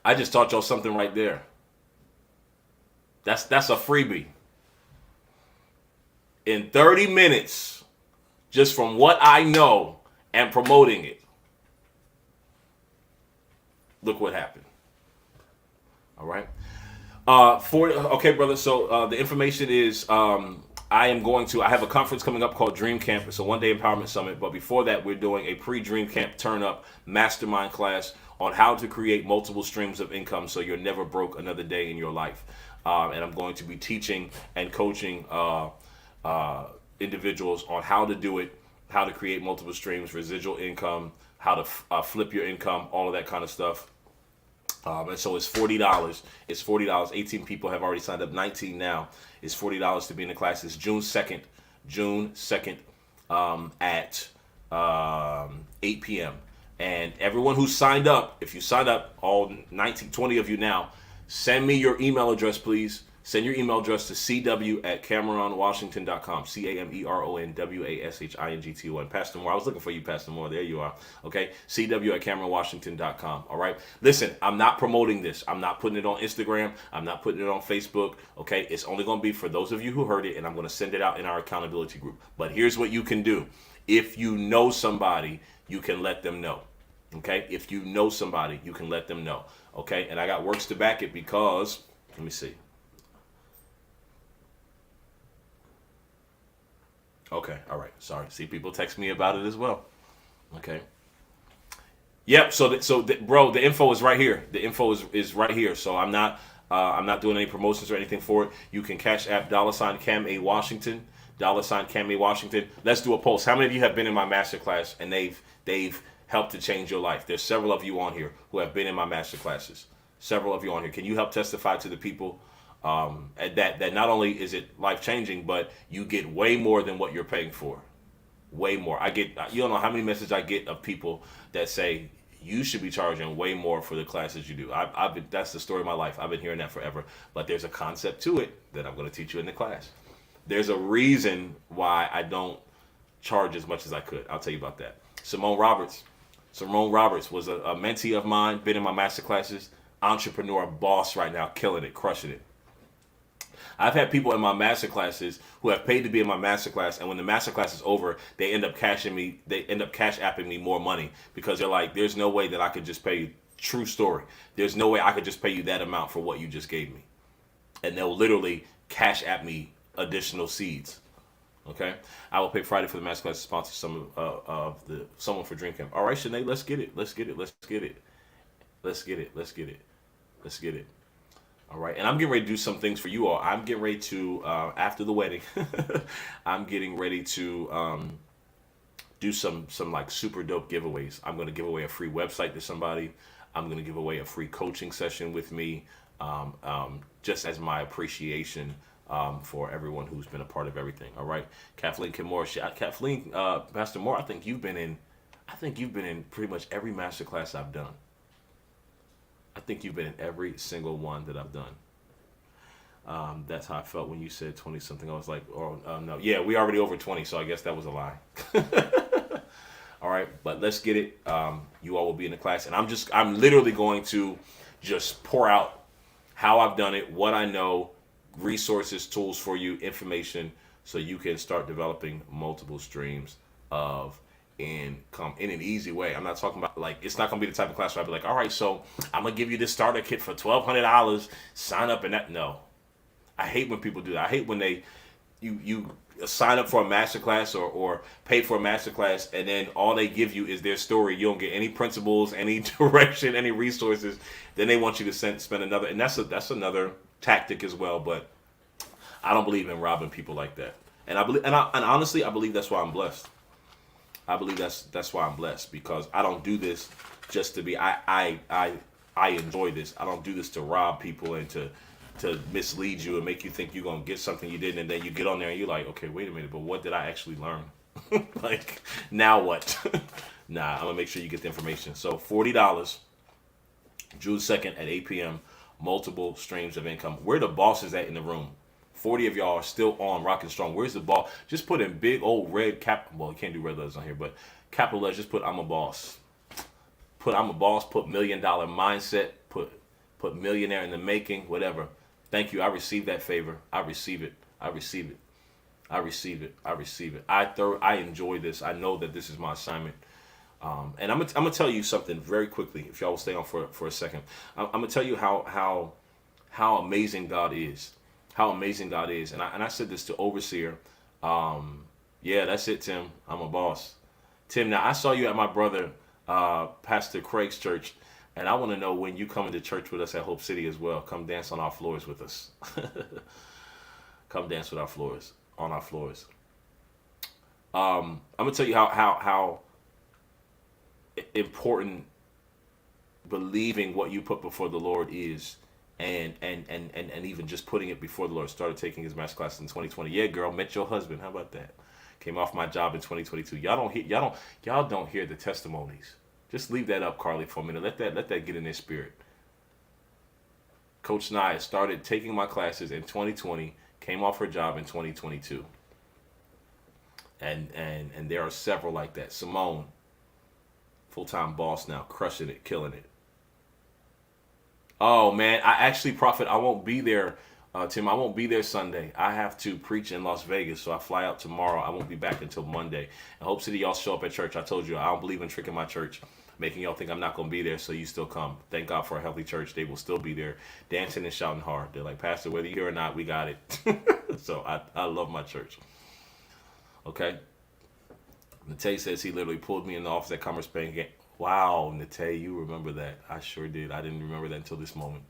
I just taught y'all something right there. That's a freebie. In 30 minutes, just from what I know and promoting it, look what happened. All right. Okay, brother. So the information is, I have a conference coming up called Dream Camp. It's a one-day empowerment summit. But before that, we're doing a pre-Dream Camp turn-up mastermind class on how to create multiple streams of income so you're never broke another day in your life. And I'm going to be teaching and coaching individuals on how to do it, how to create multiple streams, residual income, how to flip your income, all of that kind of stuff. And so it's $40. It's $40. 18 people have already signed up. 19 now. It's $40 to be in the class. It's June 2nd. At 8 p.m. And everyone who signed up, if you signed up, all 20 of you now, send me your email address, please. Send your email address to cw@CameronWashington.com. CameronWashington. Pastor Moore. I was looking for you, Pastor Moore. There you are. Okay. CW@CameronWashington.com. All right. Listen, I'm not promoting this. I'm not putting it on Instagram. I'm not putting it on Facebook. Okay. It's only going to be for those of you who heard it, and I'm going to send it out in our accountability group. But here's what you can do. If you know somebody, you can let them know. Okay. If you know somebody, you can let them know. Okay. And I got works to back it because, let me see. Okay, all right. Sorry. See, people text me about it as well. Okay. Yep. Bro, the info is right here. The info is right here. So I'm not doing any promotions or anything for it. You can Cash App $Cam A Washington, $Cam A Washington. Let's do a post. How many of you have been in my masterclass and they've helped to change your life? There's several of you on here who have been in my masterclasses. Several of you on here. Can you help testify to the people? That not only is it life-changing, but you get way more than what you're paying for. Way more. You don't know how many messages I get of people that say, you should be charging way more for the classes you do. That's the story of my life. I've been hearing that forever. But there's a concept to it that I'm going to teach you in the class. There's a reason why I don't charge as much as I could. I'll tell you about that. Simone Roberts was a mentee of mine, been in my master classes, entrepreneur, boss right now, killing it, crushing it. I've had people in my master classes who have paid to be in my master class, and when the master class is over, they end up cash apping me more money because they're like, there's no way that I could just pay you. True story. There's no way I could just pay you that amount for what you just gave me. And they'll literally cash app me additional seeds. Okay? I will pay Friday for the master class to sponsor some of someone for Dream Camp. All right, Sinead, let's get it. All right, and I'm getting ready to do some things for you all. I'm getting ready to, after the wedding, I'm getting ready to do some like super dope giveaways. I'm going to give away a free website to somebody. I'm going to give away a free coaching session with me, just as my appreciation for everyone who's been a part of everything. All right, Kathleen Kimura, Pastor Moore, I think you've been in pretty much every masterclass I've done. I think you've been in every single one that I've done. That's how I felt when you said 20 something. I was like, oh, no. Yeah, we already over 20, so I guess that was a lie. All right, but let's get it. You all will be in the class. And I'm literally going to just pour out how I've done it, what I know, resources, tools for you, information, so you can start developing multiple streams of income in an easy way. I'm not talking about it's not gonna be the type of class where I'll be like, all right, so I'm gonna give you this starter kit for $1,200, sign up and that. No, I hate when people do that. I hate when you sign up for a master class or pay for a master class and then all they give you is their story. You don't get any principles, any direction, any resources. Then they want you to spend another, and that's another tactic as well. But I don't believe in robbing people like that. And honestly, I believe that's why I'm blessed. I believe that's why I'm blessed, because I don't do this just to be. I enjoy this. I don't do this to rob people and to mislead you and make you think you're gonna get something you didn't, and then you get on there and you're like, okay, wait a minute, but what did I actually learn? Now what? Nah, I'm gonna make sure you get the information. So $40, June 2nd at 8 p.m. Multiple streams of income. Where the bosses at in the room? 40 of y'all are still on rocking strong. Where's the ball? Just put in big old red cap. Well, you can't do red letters on here, but capital letters. Just put I'm a boss. Put I'm a boss. Put $1 million mindset. Put millionaire in the making. Whatever. Thank you. I receive that favor. I receive it. I receive it. I receive it. I receive it. I enjoy this. I know that this is my assignment. And I'm gonna tell you something very quickly. If y'all will stay on for a second, I'm gonna tell you how amazing God is. how amazing God is. And I said this to Overseer. Yeah, that's it, Tim. I'm a boss. Tim, now I saw you at my brother, Pastor Craig's church, and I want to know when you come into church with us at Hope City as well. Come dance on our floors with us. Come dance with our floors on our floors. I'm gonna tell you how important believing what you put before the Lord is, and even just putting it before the Lord. Started taking his master class in 2020. Yeah, girl, met your husband. How about that? Came off my job in 2022. Y'all don't hear the testimonies. Just leave that up, Carly, for a minute. Let that get in their spirit. Coach Nia started taking my classes in 2020. Came off her job in 2022. And there are several like that. Simone, full-time boss now, crushing it, killing it. Oh man, Prophet, I won't be there, Tim. I won't be there Sunday. I have to preach in Las Vegas, so I fly out tomorrow. I won't be back until Monday. And Hope City, y'all show up at church. I told you I don't believe in tricking my church, making y'all think I'm not gonna be there, so you still come. Thank God for a healthy church. They will still be there, dancing and shouting hard. They're like, Pastor, whether you're here or not, we got it. So I love my church. Okay. Nate says he literally pulled me in the office at Commerce Bank. Wow, Nate, you remember that. I sure did. I didn't remember that until this moment.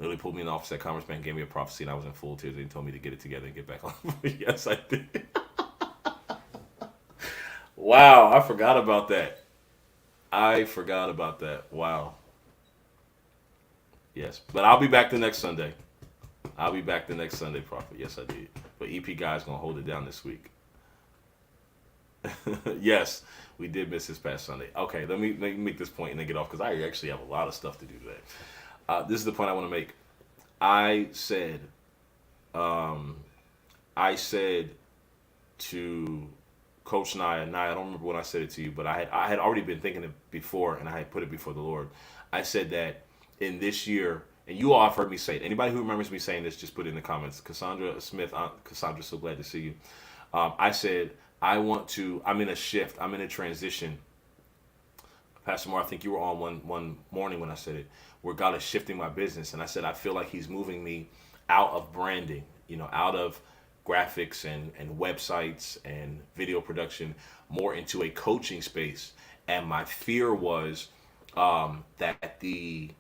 Literally pulled me in the office at Commerce Bank, gave me a prophecy, and I was in full tears. They told me to get it together and get back on. Yes, I did. Wow, I forgot about that. Wow. Yes, but I'll be back the next Sunday. Prophet. Yes, I did. But EP Guy's going to hold it down this week. Yes, we did miss this past Sunday. Okay, let me make this point and then get off, because I actually have a lot of stuff to do today. This is the point I want to make. I said to Coach Nia, I don't remember when I said it to you, but I had already been thinking it before, and I had put it before the Lord. I said that in this year, and you all have heard me say it. Anybody who remembers me saying this, just put it in the comments. Cassandra Smith, Cassandra, so glad to see you. I said, I'm in a shift. I'm in a transition. Pastor Moore, I think you were on one morning when I said it, where God is shifting my business. And I said, I feel like he's moving me out of branding, out of graphics and websites and video production, more into a coaching space. And my fear was that the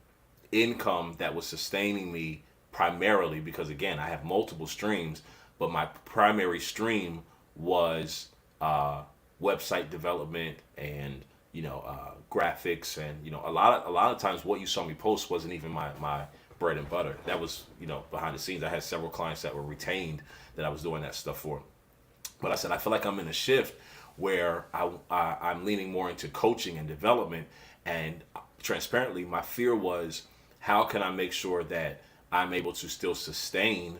income that was sustaining me primarily, because again, I have multiple streams, but my primary stream was website development and graphics, and a lot of times what you saw me post wasn't even my bread and butter. That was behind the scenes. I had several clients that were retained that I was doing that stuff for. But I said I feel like I'm in a shift where I'm leaning more into coaching and development. And transparently, my fear was, how can I make sure that I'm able to still sustain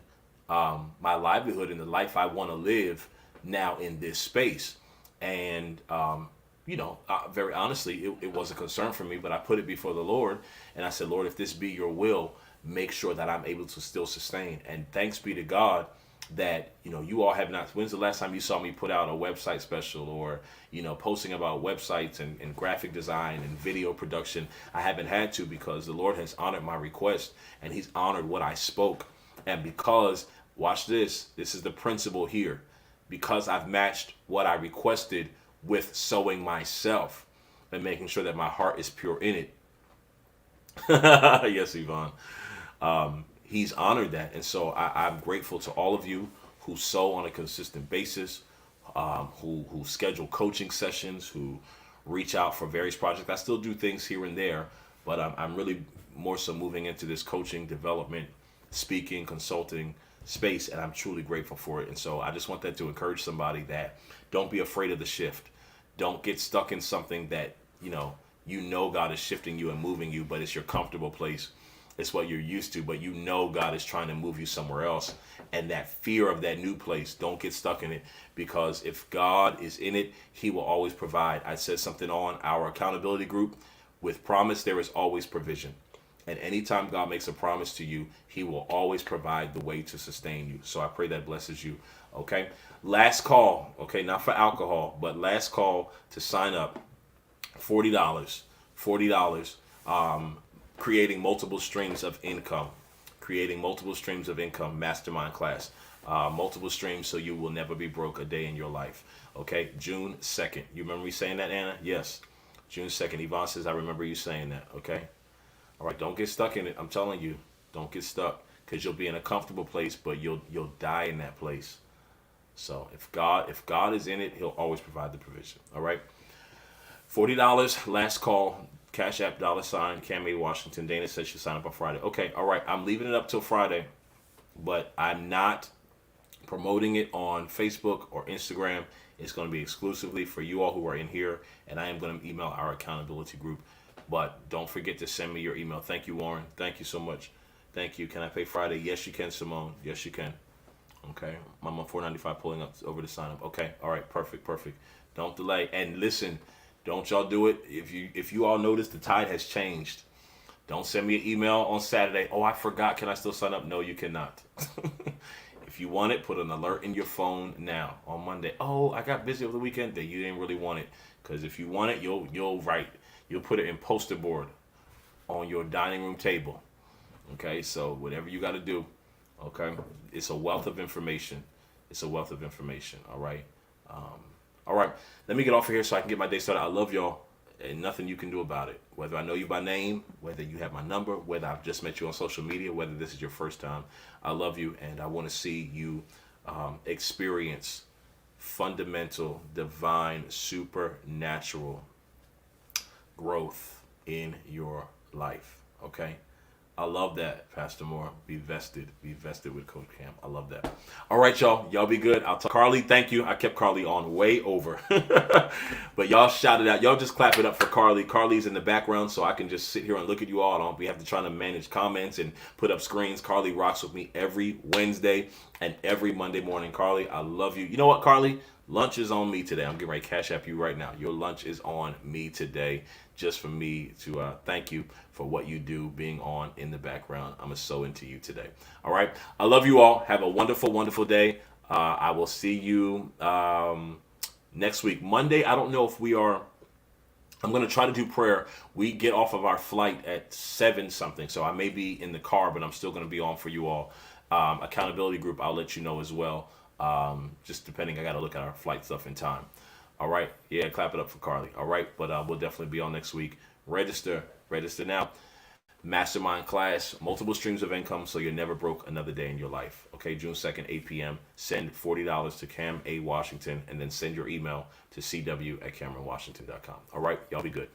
my livelihood and the life I want to live now in this space? And very honestly, it was a concern for me, but I put it before the Lord, and I said, Lord, if this be your will, make sure that I'm able to still sustain. And thanks be to God that you all have not. When's the last time you saw me put out a website special, or posting about websites and graphic design and video production? I haven't had to, because the Lord has honored my request, and he's honored what I spoke. And because, watch this is the principle here, because I've matched what I requested with sowing myself and making sure that my heart is pure in it. Yes, Yvonne. He's honored that. And so I'm grateful to all of you who sow on a consistent basis, who schedule coaching sessions, who reach out for various projects. I still do things here and there, but I'm really more so moving into this coaching, development, speaking, consulting space, and I'm truly grateful for it. And so I just want that to encourage somebody, that don't be afraid of the shift. Don't get stuck in something that God is shifting you and moving you, but it's your comfortable place. It's what you're used to, but God is trying to move you somewhere else. And that fear of that new place, don't get stuck in it, because if God is in it, he will always provide. I said something on our accountability group: with promise, there is always provision. And anytime God makes a promise to you, he will always provide the way to sustain you. So I pray that blesses you. Okay. Last call. Okay. Not for alcohol, but last call to sign up. $40. Creating multiple streams of income. Creating Multiple Streams of Income Mastermind class. Multiple streams so you will never be broke a day in your life. Okay, June 2nd. You remember me saying that, Anna? Yes. June 2nd. Yvonne says, I remember you saying that. Okay. All right, don't get stuck in it. I'm telling you, don't get stuck, because you'll be in a comfortable place, but you'll die in that place. So if God is in it, he'll always provide the provision. All right. $40, last call. Cash App, $ Cam A. Washington. Dana says she'll sign up on Friday. Okay, all right. I'm leaving it up till Friday, but I'm not promoting it on Facebook or Instagram. It's going to be exclusively for you all who are in here, and I am going to email our accountability group. But don't forget to send me your email. Thank you, Warren. Thank you so much. Thank you. Can I pay Friday? Yes, you can, Simone. Yes, you can. Okay. I'm on $4.95 pulling up over to sign up. Okay. All right. Perfect. Don't delay. And listen, don't y'all do it. If you all notice, the tide has changed. Don't send me an email on Saturday. Oh, I forgot. Can I still sign up? No, you cannot. If you want it, put an alert in your phone now. On Monday, oh, I got busy over the weekend. Then you didn't really want it. Because if you want it, you'll put it in poster board on your dining room table. Okay, so whatever you got to do. Okay, it's a wealth of information. All right. All right. Let me get off of here so I can get my day started. I love y'all, and nothing you can do about it. Whether I know you by name, whether you have my number, whether I've just met you on social media, whether this is your first time, I love you, and I want to see you experience fundamental, divine, supernatural growth in your life. Okay? I love that, Pastor Moore. Be vested with Coach Cam. I love that. All right, y'all. Y'all be good. I'll talk. Carly, thank you. I kept Carly on way over. But y'all shout it out. Y'all just clap it up for Carly. Carly's in the background, so I can just sit here and look at you all. I don't have to try to manage comments and put up screens. Carly rocks with me every Wednesday and every Monday morning. Carly, I love you. You know what, Carly? Lunch is on me today. I'm getting ready to cash app you right now. Your lunch is on me today, just for me to thank you for what you do, being on in the background. I'm so into you today. All right. I love you all. Have a wonderful, wonderful day. I will see you next week. Monday, I don't know if we are. I'm going to try to do prayer. We get off of our flight at 7 something. So I may be in the car, but I'm still going to be on for you all. Accountability group, I'll let you know as well. Just depending, I got to look at our flight stuff in time. All right. Yeah, clap it up for Carly. All right. But we'll definitely be on next week. Register now. Mastermind class, multiple streams of income so you're never broke another day in your life. Okay, June 2nd, 8 p.m. Send $40 to Cam A. Washington, and then send your email to cw@cameronwashington.com. All right. Y'all be good.